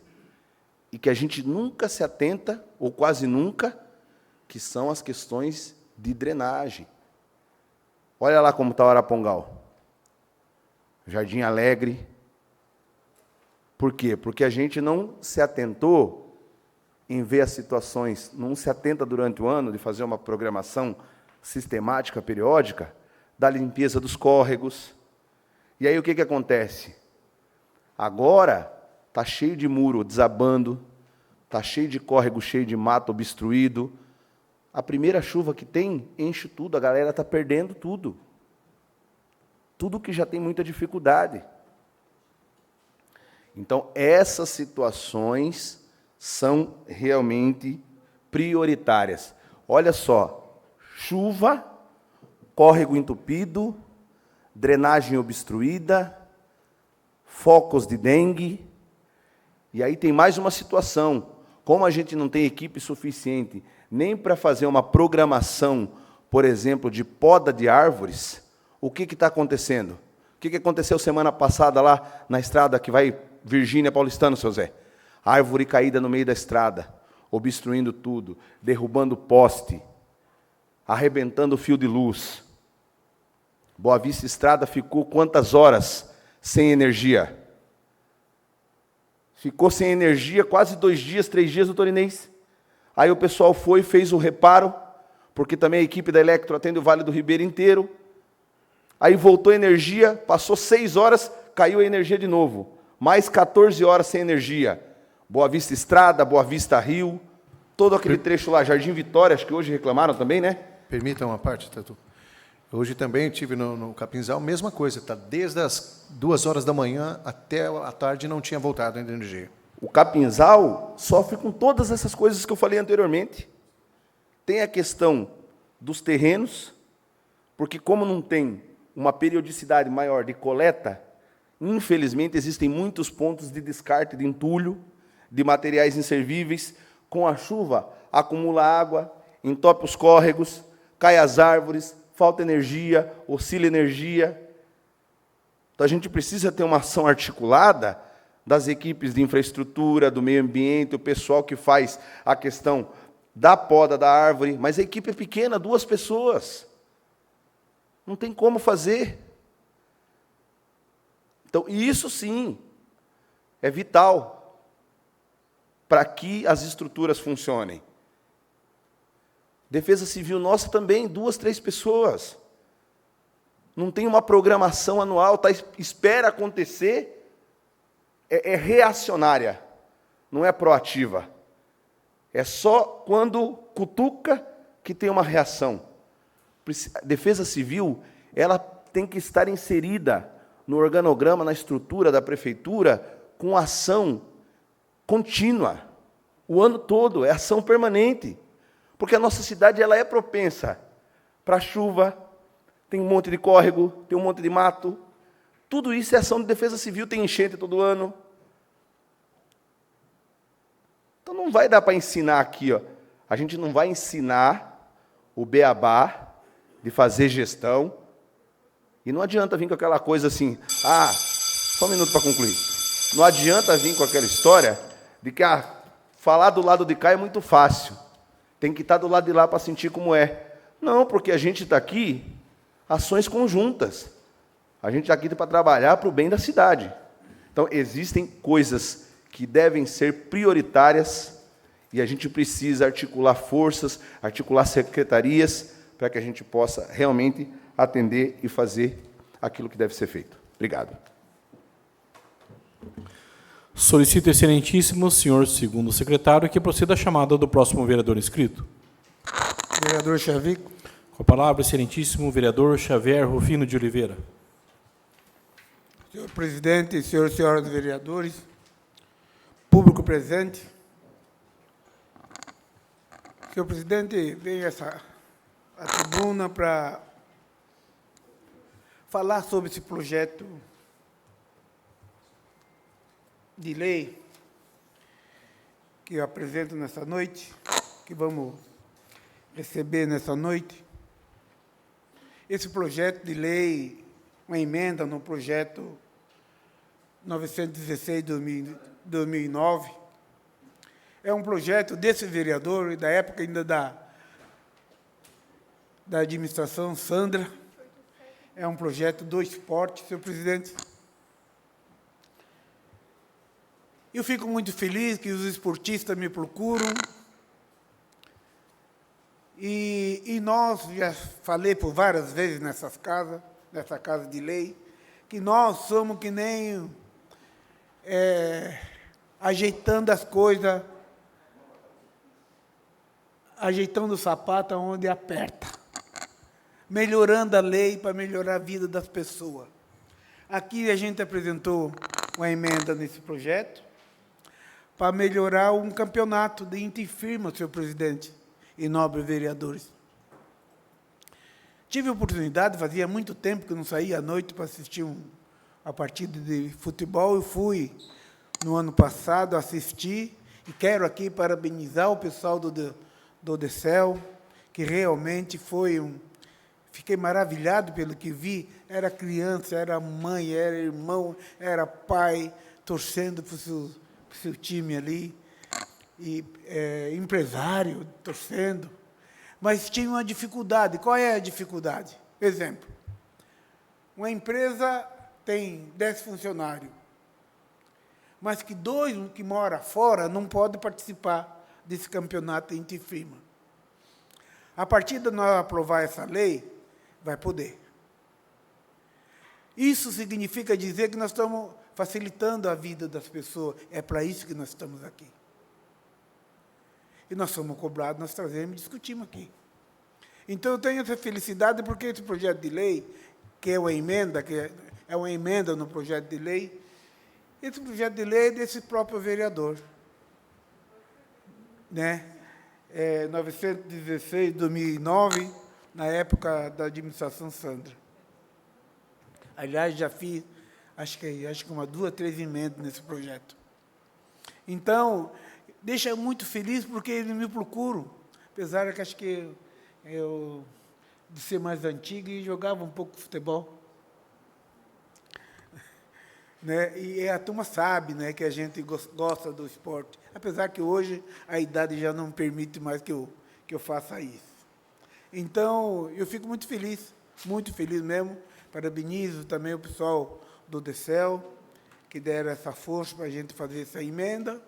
e que a gente nunca se atenta, ou quase nunca, que são as questões de drenagem. Olha lá como está o Arapongal. Jardim Alegre. Por quê? Porque a gente não se atentou em ver as situações, não se atenta durante o ano de fazer uma programação sistemática, periódica, da limpeza dos córregos. E aí o que acontece? Agora está cheio de muro desabando, está cheio de córrego, cheio de mato obstruído. A primeira chuva que tem, enche tudo, a galera está perdendo tudo. Tudo que já tem muita dificuldade. Então, essas situações são realmente prioritárias. Olha só, chuva, córrego entupido, drenagem obstruída, focos de dengue. E aí tem mais uma situação. Como a gente não tem equipe suficiente nem para fazer uma programação, por exemplo, de poda de árvores, o que está acontecendo? O que aconteceu semana passada lá na estrada que vai Virgínia Paulistano, seu Zé? Árvore caída no meio da estrada, obstruindo tudo, derrubando poste, arrebentando o fio de luz. Boa Vista Estrada ficou quantas horas sem energia? Ficou sem energia quase 2 dias, 3 dias, doutor Inês. Aí o pessoal foi, fez o reparo, porque também a equipe da Electro atende o Vale do Ribeiro inteiro. Aí voltou a energia, passou 6 horas, caiu a energia de novo. Mais 14 horas sem energia. Boa Vista Estrada, Boa Vista Rio, todo aquele trecho lá, Jardim Vitória, acho que hoje reclamaram também, né? Permitam uma parte, Tatu. Hoje também estive no Capinzal, mesma coisa, está desde as 2 horas da manhã até a tarde não tinha voltado ainda a energia. O Capinzal sofre com todas essas coisas que eu falei anteriormente. Tem a questão dos terrenos, porque como não tem uma periodicidade maior de coleta, infelizmente existem muitos pontos de descarte de entulho, de materiais inservíveis. Com a chuva, acumula água, entope os córregos, cai as árvores, falta energia, oscila energia. Então, a gente precisa ter uma ação articulada das equipes de infraestrutura, do meio ambiente, o pessoal que faz a questão da poda da árvore, mas a equipe é pequena, 2 pessoas. Não tem como fazer. Então, isso sim é vital para que as estruturas funcionem. Defesa Civil nossa também, 2, 3 pessoas. Não tem uma programação anual, espera acontecer, é reacionária, não é proativa. É só quando cutuca que tem uma reação. Defesa Civil, ela tem que estar inserida no organograma, na estrutura da prefeitura, com ação contínua, o ano todo, é ação permanente. Porque a nossa cidade ela é propensa para chuva, tem um monte de córrego, tem um monte de mato. Tudo isso é ação de defesa civil, tem enchente todo ano. Então não vai dar para ensinar aqui, ó. A gente não vai ensinar o beabá de fazer gestão. E não adianta vir com aquela coisa assim, só um minuto para concluir. Não adianta vir com aquela história de que falar do lado de cá é muito fácil. Tem que estar do lado de lá para sentir como é. Não, porque a gente está aqui, ações conjuntas. A gente está aqui para trabalhar para o bem da cidade. Então, existem coisas que devem ser prioritárias e a gente precisa articular forças, articular secretarias, para que a gente possa realmente atender e fazer aquilo que deve ser feito. Obrigado. Solicito, excelentíssimo senhor segundo secretário, que proceda a chamada do próximo vereador inscrito. Vereador Chavico. Com a palavra, excelentíssimo vereador Xavier Rufino de Oliveira. Senhor presidente, senhores e senhoras vereadores, público presente. Senhor presidente, venho à tribuna para falar sobre esse projeto de lei que eu apresento nessa noite, que vamos receber nessa noite. Esse projeto de lei, uma emenda no projeto 916/2009, é um projeto desse vereador, e da época ainda da administração Sandra. É um projeto do esporte, senhor presidente. Eu fico muito feliz que os esportistas me procuram. E nós, já falei por várias vezes nessa casa de lei, que nós somos que nem ajeitando as coisas, ajeitando o sapato onde aperta, melhorando a lei para melhorar a vida das pessoas. Aqui a gente apresentou uma emenda nesse projeto para melhorar um campeonato de interfirma, senhor presidente e nobres vereadores. Tive a oportunidade, fazia muito tempo que eu não saía à noite para assistir a partida de futebol. Eu fui no ano passado assistir e quero aqui parabenizar o pessoal do DECEL, que realmente foi fiquei maravilhado pelo que vi. Era criança, era mãe, era irmão, era pai, torcendo para o seu time ali, e empresário torcendo. Mas tinha uma dificuldade. Qual é a dificuldade? Exemplo, uma empresa tem 10 funcionários, mas que 2 que moram fora não podem participar desse campeonato interfirma. A partir de nós aprovar essa lei, vai poder. Isso significa dizer que nós estamos facilitando a vida das pessoas. É para isso que nós estamos aqui. E nós somos cobrados, nós trazemos e discutimos aqui. Então, eu tenho essa felicidade porque esse projeto de lei, que é uma emenda no projeto de lei, esse projeto de lei é desse próprio vereador, né? 916, 2009, na época da administração Sandra. Aliás, já fiz, acho que umas 2 ou 3 emendas nesse projeto. Então, deixa muito feliz porque eles me procuram, apesar que acho que eu, de ser mais antigo, e jogava um pouco de futebol. Né? E a turma sabe, né, que a gente gosta do esporte, apesar que hoje a idade já não permite mais que eu faça isso. Então, eu fico muito feliz mesmo. Parabenizo também o pessoal do DECEL, que deram essa força para a gente fazer essa emenda.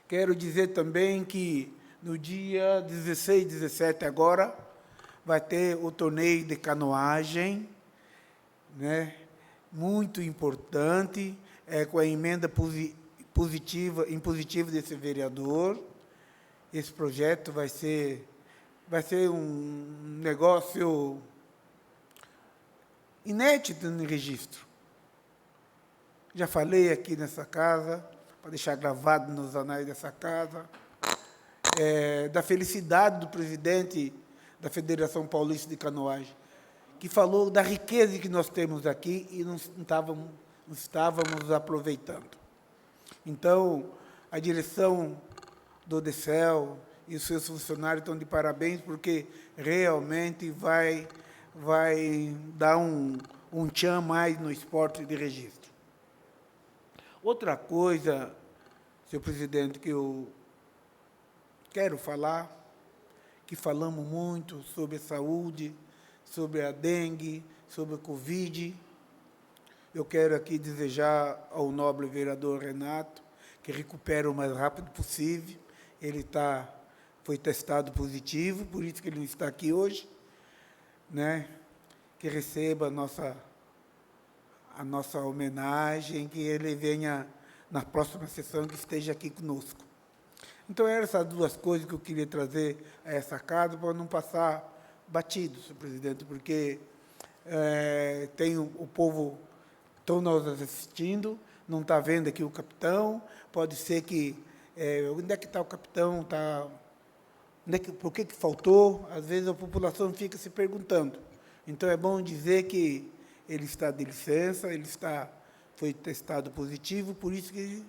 Quero dizer também que no dia 16 e 17 agora vai ter o torneio de canoagem, né? Muito importante, com a emenda impositiva desse vereador. Esse projeto vai ser um negócio inédito no registro. Já falei aqui nessa casa, para deixar gravado nos anais dessa casa, da felicidade do presidente da Federação Paulista de Canoagem, que falou da riqueza que nós temos aqui e não estávamos aproveitando. Então, a direção do DECEL e os seus funcionários estão de parabéns, porque realmente vai dar um tchan mais no esporte de registro. Outra coisa, senhor presidente, que eu quero falar, que falamos muito sobre a saúde, sobre a dengue, sobre a Covid. Eu quero aqui desejar ao nobre vereador Renato que recupere o mais rápido possível. Ele foi testado positivo, por isso que ele não está aqui hoje, né? Que receba a nossa homenagem, que ele venha na próxima sessão, que esteja aqui conosco. Então, eram essas 2 coisas que eu queria trazer a essa casa, para não passar batido, senhor presidente, porque tem o povo, estão nos assistindo, não está vendo aqui o capitão, pode ser que, onde é que está o capitão, por que faltou? Às vezes a população fica se perguntando. Então, é bom dizer que ele está de licença, foi testado positivo, por isso que ele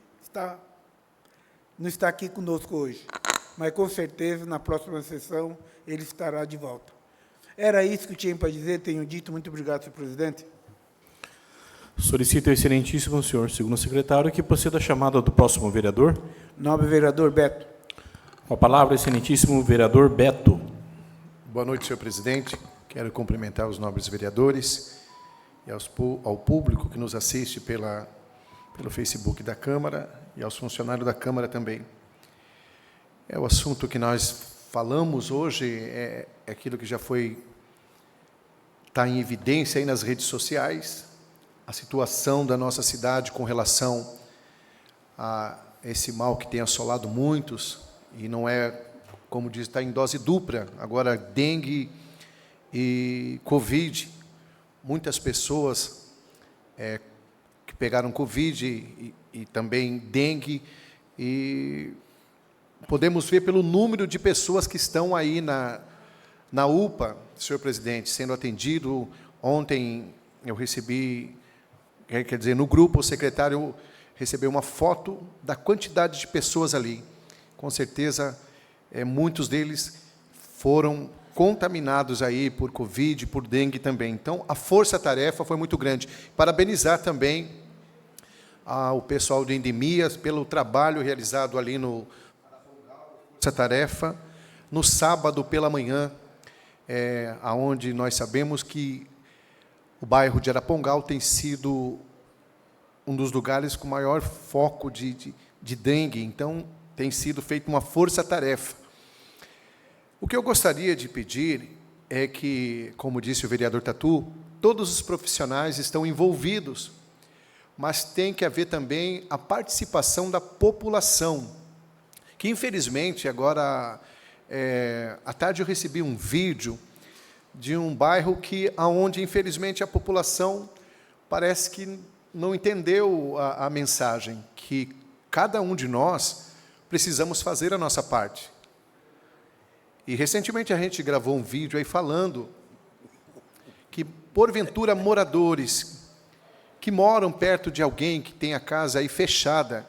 não está aqui conosco hoje. Mas, com certeza, na próxima sessão, ele estará de volta. Era isso que eu tinha para dizer, tenho dito. Muito obrigado, senhor presidente. Solicito ao excelentíssimo senhor segundo secretário que proceda a chamada do próximo vereador. Nobre vereador Beto. Com a palavra, excelentíssimo vereador Beto. Boa noite, senhor presidente. Quero cumprimentar os nobres vereadores e ao público que nos assiste pelo Facebook da Câmara e aos funcionários da Câmara também. O assunto que nós falamos hoje é aquilo que já está em evidência aí nas redes sociais, a situação da nossa cidade com relação a esse mal que tem assolado muitos, e não como diz, está em dose dupla, agora dengue e Covid. Muitas pessoas que pegaram Covid e também dengue, e podemos ver pelo número de pessoas que estão aí na UPA, senhor presidente, sendo atendido. Ontem eu recebi, quer dizer, no grupo, o secretário recebeu uma foto da quantidade de pessoas ali. Com certeza, muitos deles foram contaminados aí por Covid, por dengue também. Então, a força-tarefa foi muito grande. Parabenizar também ao pessoal de endemias pelo trabalho realizado ali no força-tarefa, no sábado pela manhã, aonde nós sabemos que o bairro de Arapongal tem sido um dos lugares com maior foco de dengue. Então, tem sido feita uma força-tarefa. O que eu gostaria de pedir é que, como disse o vereador Tatu, todos os profissionais estão envolvidos, mas tem que haver também a participação da população, que, infelizmente, agora À tarde eu recebi um vídeo de um bairro onde, infelizmente, a população parece que não entendeu a mensagem, que cada um de nós precisamos fazer a nossa parte. E, recentemente, a gente gravou um vídeo aí falando que, porventura, moradores que moram perto de alguém que tem a casa aí fechada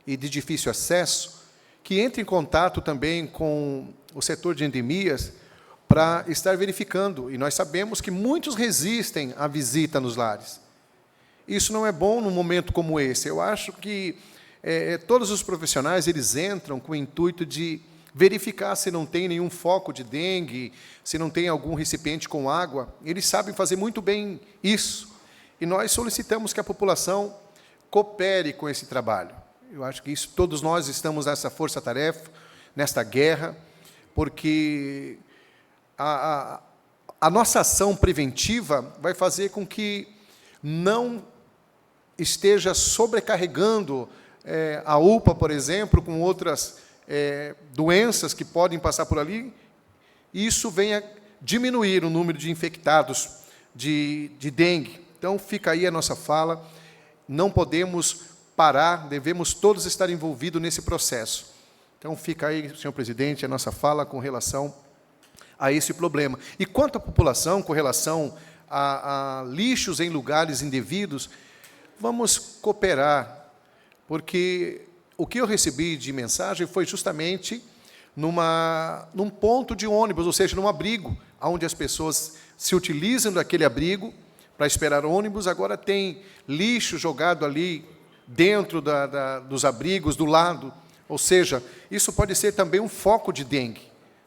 e de difícil acesso, que entre em contato também com o setor de endemias para estar verificando. E nós sabemos que muitos resistem à visita nos lares. Isso não é bom num momento como esse. Eu acho que todos os profissionais eles entram com o intuito de verificar se não tem nenhum foco de dengue, se não tem algum recipiente com água. Eles sabem fazer muito bem isso. E nós solicitamos que a população coopere com esse trabalho. Eu acho que todos nós estamos nessa força-tarefa, nesta guerra, porque a nossa ação preventiva vai fazer com que não esteja sobrecarregando a UPA, por exemplo, com outras doenças que podem passar por ali, e isso venha diminuir o número de infectados de dengue. Então, fica aí a nossa fala, não podemos parar, devemos todos estar envolvidos nesse processo. Então, fica aí, senhor presidente, a nossa fala com relação a esse problema. E quanto à população, com relação a lixos em lugares indevidos, vamos cooperar, porque o que eu recebi de mensagem foi justamente num ponto de ônibus, ou seja, num abrigo, onde as pessoas se utilizam daquele abrigo para esperar ônibus, agora tem lixo jogado ali dentro dos abrigos, do lado. Ou seja, isso pode ser também um foco de dengue.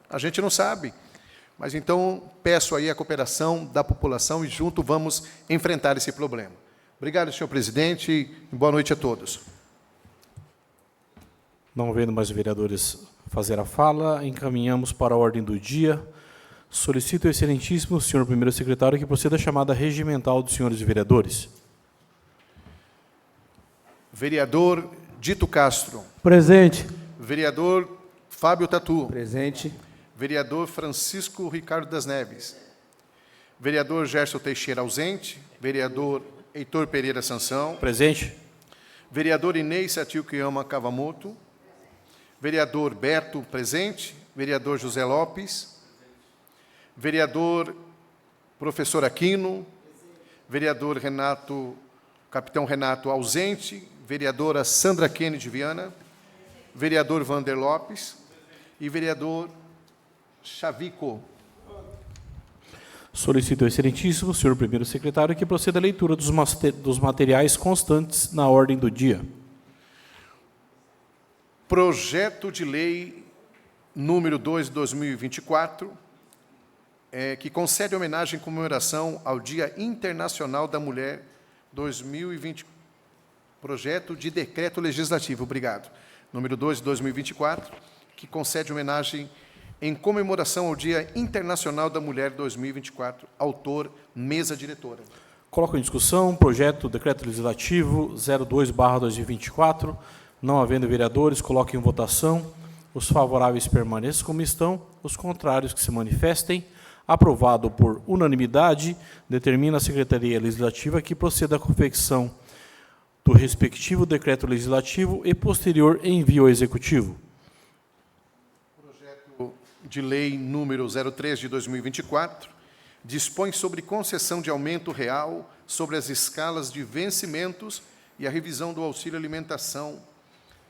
A gente não sabe. Mas, então, peço aí a cooperação da população e, junto, vamos enfrentar esse problema. Obrigado, senhor presidente, e boa noite a todos. Não vendo mais vereadores fazer a fala, encaminhamos para a ordem do dia. Solicito ao excelentíssimo senhor primeiro secretário que proceda a chamada regimental dos senhores vereadores. Vereador Dito Castro. Presente. Vereador Fábio Tatu. Presente. Vereador Francisco Ricardo das Neves. Vereador Gerson Teixeira ausente. Vereador Heitor Pereira Sansão. Presente. Vereador Inês Satilkiyama Kavamoto. Vereador Berto, presente. Vereador José Lopes. Vereador Professor Aquino. Vereador Capitão Renato, ausente. Vereadora Sandra Kennedy Viana. Vereador Vander Lopes. E vereador Chavico. Solicito ao excelentíssimo senhor primeiro secretário que proceda à leitura dos materiais constantes na ordem do dia. Projeto de lei número 2 de 2024, que concede homenagem e comemoração ao Dia Internacional da Mulher 2020. Projeto de decreto legislativo, obrigado. Número 2 de 2024, que concede homenagem em comemoração ao Dia Internacional da Mulher 2024. Autor, mesa diretora. Coloco em discussão projeto decreto legislativo 02/2024. Não havendo vereadores, coloque em votação. Os favoráveis permaneçam como estão, os contrários que se manifestem. Aprovado por unanimidade, determina a Secretaria Legislativa que proceda à confecção do respectivo decreto legislativo e posterior envio ao Executivo. Projeto de lei número 03 de 2024 dispõe sobre concessão de aumento real sobre as escalas de vencimentos e a revisão do auxílio alimentação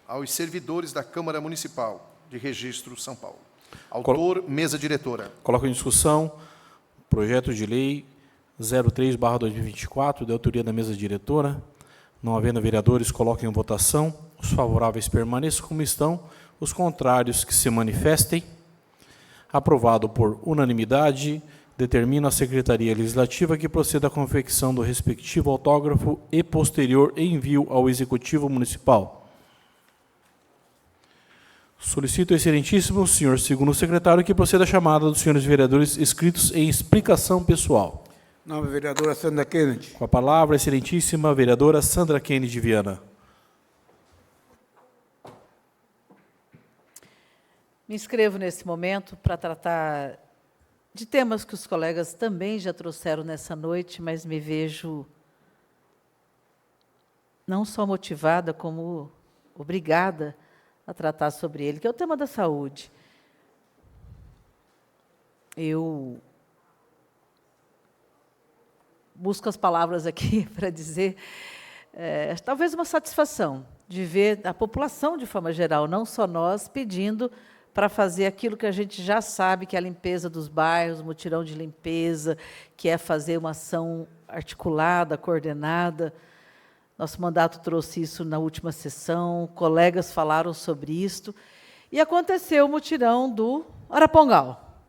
aos servidores da Câmara Municipal de Registro São Paulo. Autor, mesa diretora. Coloco em discussão projeto de lei 03/2024, de autoria da mesa diretora. Não havendo vereadores, coloquem em votação. Os favoráveis permaneçam como estão, os contrários que se manifestem. Aprovado por unanimidade, determina a Secretaria Legislativa que proceda à confecção do respectivo autógrafo e posterior envio ao Executivo Municipal. Solicito ao excelentíssimo senhor segundo secretário que proceda à chamada dos senhores vereadores inscritos em explicação pessoal. Nova vereadora Sandra Kennedy. Com a palavra, a excelentíssima vereadora Sandra Kennedy Viana. Me inscrevo nesse momento para tratar de temas que os colegas também já trouxeram nessa noite, mas me vejo não só motivada, como obrigada a tratar sobre ele, que é o tema da saúde. Eu busco as palavras aqui para dizer, talvez uma satisfação de ver a população, de forma geral, não só nós, pedindo para fazer aquilo que a gente já sabe, que é a limpeza dos bairros, mutirão de limpeza, que é fazer uma ação articulada, coordenada. Nosso mandato trouxe isso na última sessão, colegas falaram sobre isto, e aconteceu o mutirão do Arapongal.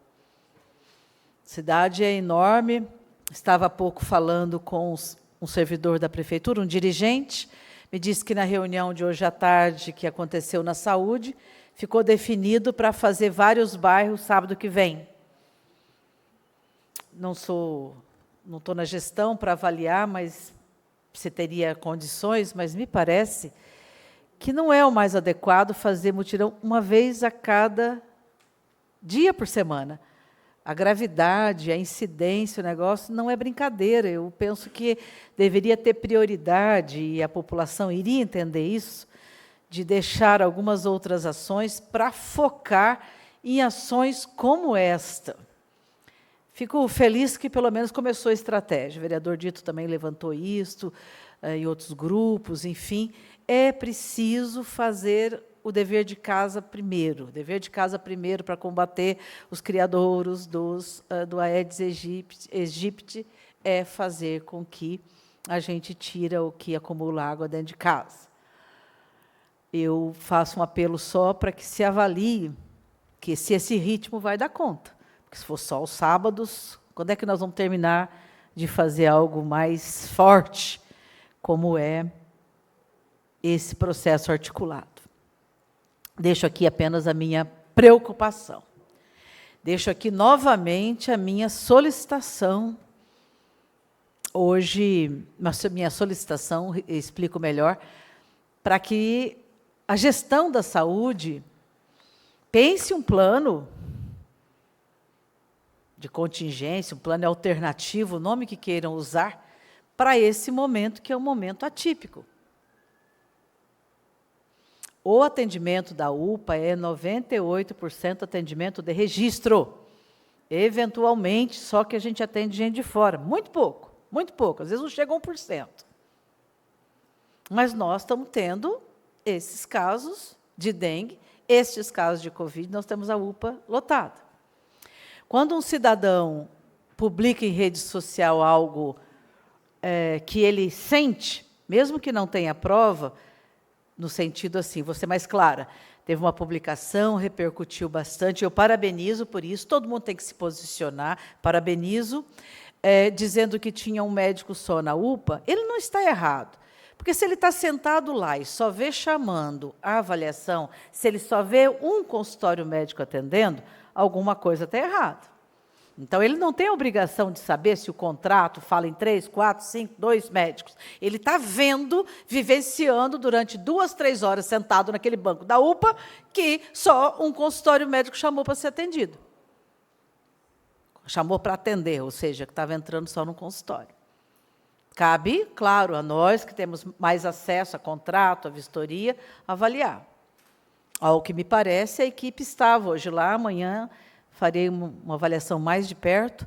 A cidade é enorme, estava há pouco falando com um servidor da prefeitura, um dirigente, me disse que na reunião de hoje à tarde, que aconteceu na saúde, ficou definido para fazer vários bairros sábado que vem. Não estou na gestão para avaliar, mas se teria condições, mas me parece que não é o mais adequado fazer mutirão uma vez a cada dia por semana. A gravidade, a incidência, o negócio não é brincadeira. Eu penso que deveria ter prioridade, e a população iria entender isso, de deixar algumas outras ações para focar em ações como esta. Fico feliz que, pelo menos, começou a estratégia. O vereador Dito também levantou isto, e outros grupos, enfim. É preciso fazer o dever de casa primeiro. O dever de casa primeiro para combater os criadouros do Aedes aegypti é fazer com que a gente tire o que acumula água dentro de casa. Eu faço um apelo só para que se avalie que se esse ritmo vai dar conta. Porque se for só os sábados, quando é que nós vamos terminar de fazer algo mais forte, como é esse processo articulado? Deixo aqui apenas a minha preocupação. Deixo aqui novamente a minha solicitação. Hoje, minha solicitação, explico melhor, para que a gestão da saúde pense um plano de contingência, um plano alternativo, o nome que queiram usar, para esse momento, que é um momento atípico. O atendimento da UPA é 98% atendimento de registro. Eventualmente, só que a gente atende gente de fora. Muito pouco, às vezes não chega a 1%. Mas nós estamos tendo esses casos de dengue, estes casos de Covid, nós temos a UPA lotada. Quando um cidadão publica em rede social algo que ele sente, mesmo que não tenha prova, no sentido assim, vou ser mais clara, teve uma publicação, repercutiu bastante, eu parabenizo por isso, todo mundo tem que se posicionar, parabenizo, dizendo que tinha um médico só na UPA, ele não está errado. Porque se ele está sentado lá e só vê chamando a avaliação, se ele só vê um consultório médico atendendo, alguma coisa está errada. Então, ele não tem a obrigação de saber se o contrato fala em 3, 4, 5, 2 médicos. Ele está vendo, vivenciando durante 2, 3 horas sentado naquele banco da UPA, que só um consultório médico chamou para ser atendido. Chamou para atender, ou seja, que estava entrando só no consultório. Cabe, claro, a nós que temos mais acesso a contrato, a vistoria, avaliar. Ao que me parece, a equipe estava hoje lá, amanhã farei uma avaliação mais de perto,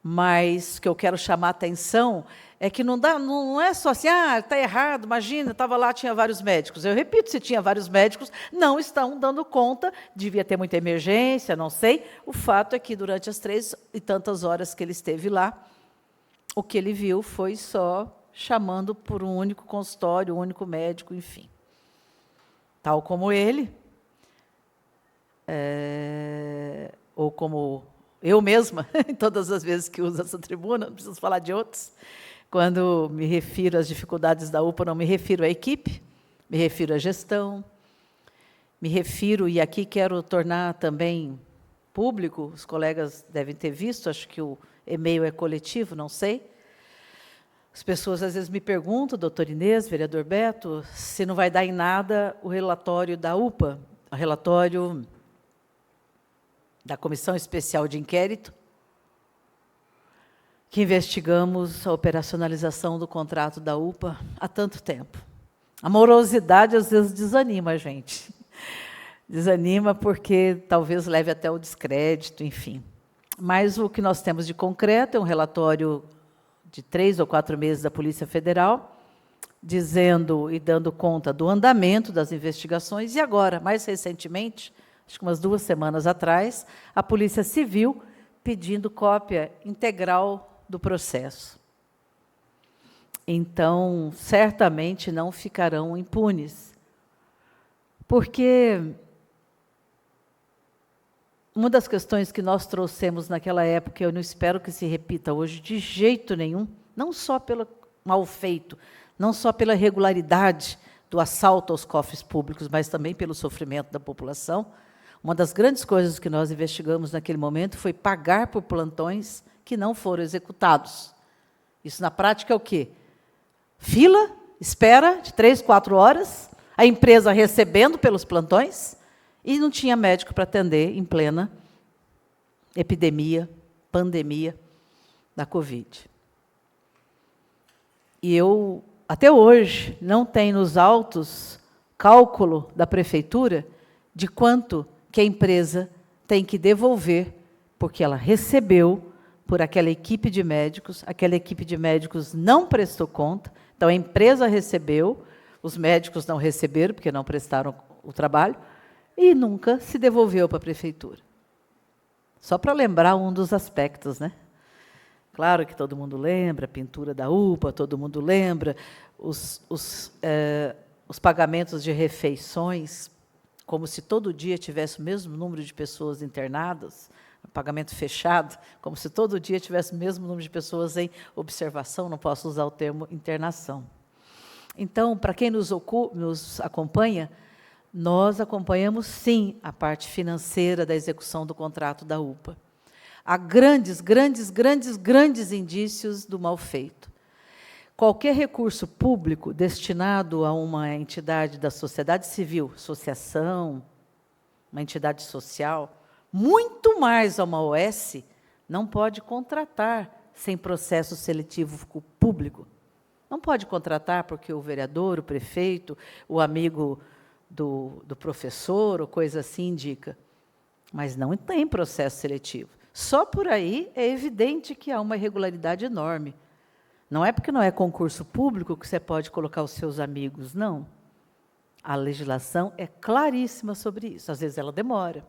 mas o que eu quero chamar a atenção é que não é só assim, está errado, imagina, estava lá, tinha vários médicos. Eu repito, se tinha vários médicos, não estão dando conta, devia ter muita emergência, não sei. O fato é que, durante as 3 e tantas horas que ele esteve lá, o que ele viu foi só chamando por um único consultório, um único médico, enfim. Tal como ele, ou como eu mesma, todas as vezes que uso essa tribuna, não preciso falar de outros, quando me refiro às dificuldades da UPA, não me refiro à equipe, me refiro à gestão, me refiro, e aqui quero tornar também público, os colegas devem ter visto, acho que o e-mail é coletivo, não sei. As pessoas às vezes me perguntam, doutor Inês, vereador Beto, se não vai dar em nada o relatório da UPA, o relatório da Comissão Especial de Inquérito, que investigamos a operacionalização do contrato da UPA há tanto tempo. A morosidade, às vezes, desanima a gente. Desanima porque talvez leve até o descrédito, enfim. Mas o que nós temos de concreto é um relatório de 3 ou 4 meses da Polícia Federal, dizendo e dando conta do andamento das investigações, e agora, mais recentemente, acho que umas 2 semanas atrás, a Polícia Civil pedindo cópia integral do processo. Então, certamente não ficarão impunes, porque uma das questões que nós trouxemos naquela época, eu não espero que se repita hoje de jeito nenhum, não só pelo mal feito, não só pela irregularidade do assalto aos cofres públicos, mas também pelo sofrimento da população. Uma das grandes coisas que nós investigamos naquele momento foi pagar por plantões que não foram executados. Isso, na prática, é o quê? Fila, espera de 3, 4 horas, a empresa recebendo pelos plantões, e não tinha médico para atender em plena epidemia, pandemia da Covid. E eu, até hoje, não tenho nos autos cálculo da prefeitura de quanto que a empresa tem que devolver, porque ela recebeu por aquela equipe de médicos não prestou conta, então a empresa recebeu, os médicos não receberam, porque não prestaram o trabalho, e nunca se devolveu para a prefeitura. Só para lembrar um dos aspectos, né? Claro que todo mundo lembra, a pintura da UPA, todo mundo lembra, os pagamentos de refeições, como se todo dia tivesse o mesmo número de pessoas internadas, pagamento fechado, como se todo dia tivesse o mesmo número de pessoas em observação, não posso usar o termo internação. Então, para quem nos acompanha, nós acompanhamos, sim, a parte financeira da execução do contrato da UPA. Há grandes indícios do mal feito. Qualquer recurso público destinado a uma entidade da sociedade civil, associação, uma entidade social, muito mais a uma OS, não pode contratar sem processo seletivo público. Não pode contratar porque o vereador, o prefeito, o amigo do professor, ou coisa assim, indica. Mas não tem processo seletivo. Só por aí é evidente que há uma irregularidade enorme. Não é porque não é concurso público que você pode colocar os seus amigos, não. A legislação é claríssima sobre isso. Às vezes ela demora.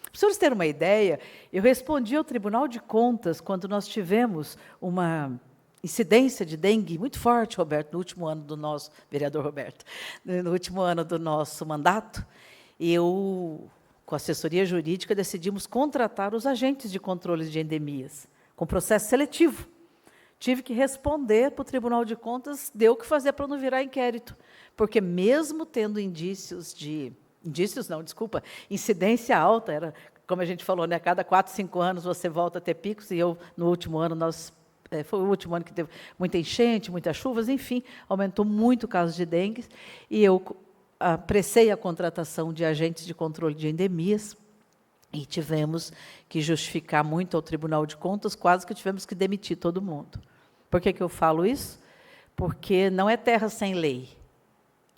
Para os senhores terem uma ideia, eu respondi ao Tribunal de Contas quando nós tivemos uma incidência de dengue muito forte, Roberto, no último ano do nosso, vereador Roberto, no último ano do nosso mandato, eu, com a assessoria jurídica, decidimos contratar os agentes de controle de endemias, com processo seletivo. Tive que responder para o Tribunal de Contas, deu o que fazer para não virar inquérito, porque mesmo tendo incidência alta, era, como a gente falou, né, a cada 4, 5 anos você volta a ter picos, e eu, no último ano, foi o último ano que teve muita enchente, muitas chuvas, enfim, aumentou muito o caso de dengue, e eu apressei a contratação de agentes de controle de endemias, e tivemos que justificar muito ao Tribunal de Contas, quase que tivemos que demitir todo mundo. Por que eu falo isso? Porque não é terra sem lei.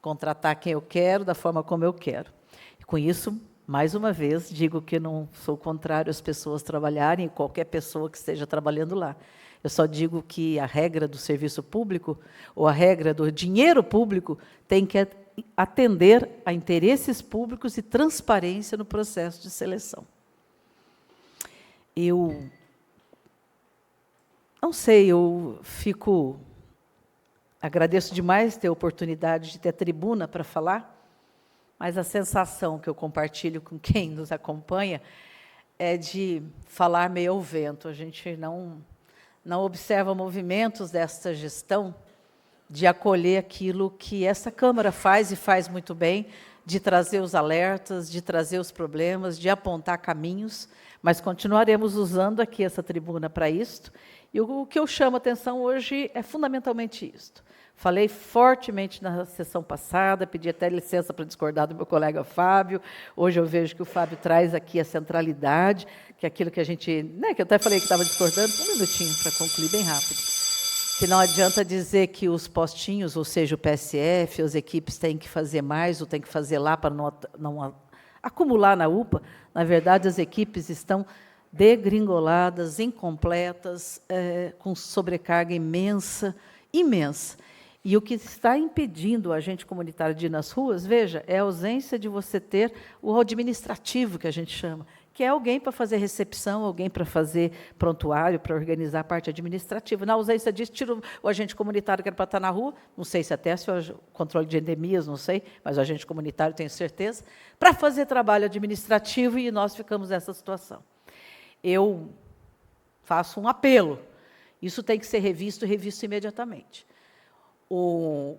Contratar quem eu quero, da forma como eu quero. E, com isso, mais uma vez, digo que não sou contrário às pessoas trabalharem, e qualquer pessoa que esteja trabalhando lá. Eu só digo que a regra do serviço público, ou a regra do dinheiro público, tem que atender a interesses públicos e transparência no processo de seleção. Eu não sei, agradeço demais ter a oportunidade de ter a tribuna para falar, mas a sensação que eu compartilho com quem nos acompanha é de falar meio ao vento. A gente não observa movimentos desta gestão de acolher aquilo que essa Câmara faz, e faz muito bem, de trazer os alertas, de trazer os problemas, de apontar caminhos, mas continuaremos usando aqui essa tribuna para isto. E o que eu chamo a atenção hoje é fundamentalmente isto. Falei fortemente na sessão passada, pedi até licença para discordar do meu colega Fábio. Hoje eu vejo que o Fábio traz aqui a centralidade, que é aquilo que a gente... Né, que eu até falei que estava discordando, um minutinho para concluir bem rápido. Que não adianta dizer que os postinhos, ou seja, o PSF, as equipes têm que fazer mais ou têm que fazer lá para não acumular na UPA. Na verdade, as equipes estão degringoladas, incompletas, com sobrecarga imensa, imensa. E o que está impedindo o agente comunitário de ir nas ruas, veja, é a ausência de você ter o administrativo, que a gente chama, que é alguém para fazer recepção, alguém para fazer prontuário, para organizar a parte administrativa. Na ausência disso, tira o agente comunitário que era para estar na rua, não sei se até se o controle de endemias, não sei, mas o agente comunitário, tenho certeza, para fazer trabalho administrativo, e nós ficamos nessa situação. Eu faço um apelo. Isso tem que ser revisto e revisto imediatamente.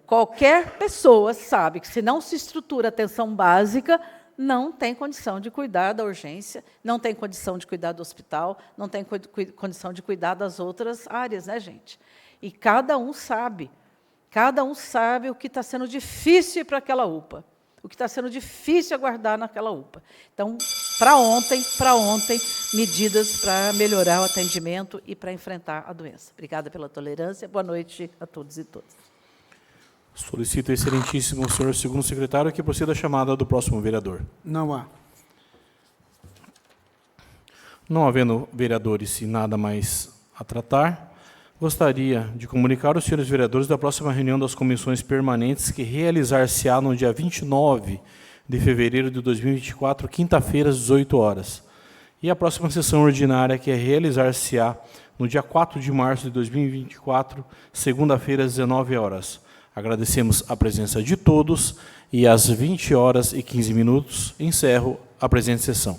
Qualquer pessoa sabe que, se não se estrutura a atenção básica, não tem condição de cuidar da urgência, não tem condição de cuidar do hospital, não tem condição de cuidar das outras áreas, né, gente? E cada um sabe o que está sendo difícil para aquela UPA, o que está sendo difícil aguardar naquela UPA. Então, para ontem, medidas para melhorar o atendimento e para enfrentar a doença. Obrigada pela tolerância. Boa noite a todos e todas. Solicito, excelentíssimo senhor segundo secretário, que proceda a chamada do próximo vereador. Não há. Não havendo vereadores e nada mais a tratar, gostaria de comunicar aos senhores vereadores da próxima reunião das comissões permanentes, que realizar-se-á no dia 29 de fevereiro de 2024, quinta-feira, às 18 horas. E a próxima sessão ordinária, que é realizar-se-á no dia 4 de março de 2024, segunda-feira, às 19 horas. Agradecemos a presença de todos e às 20 horas e 15 minutos encerro a presente sessão.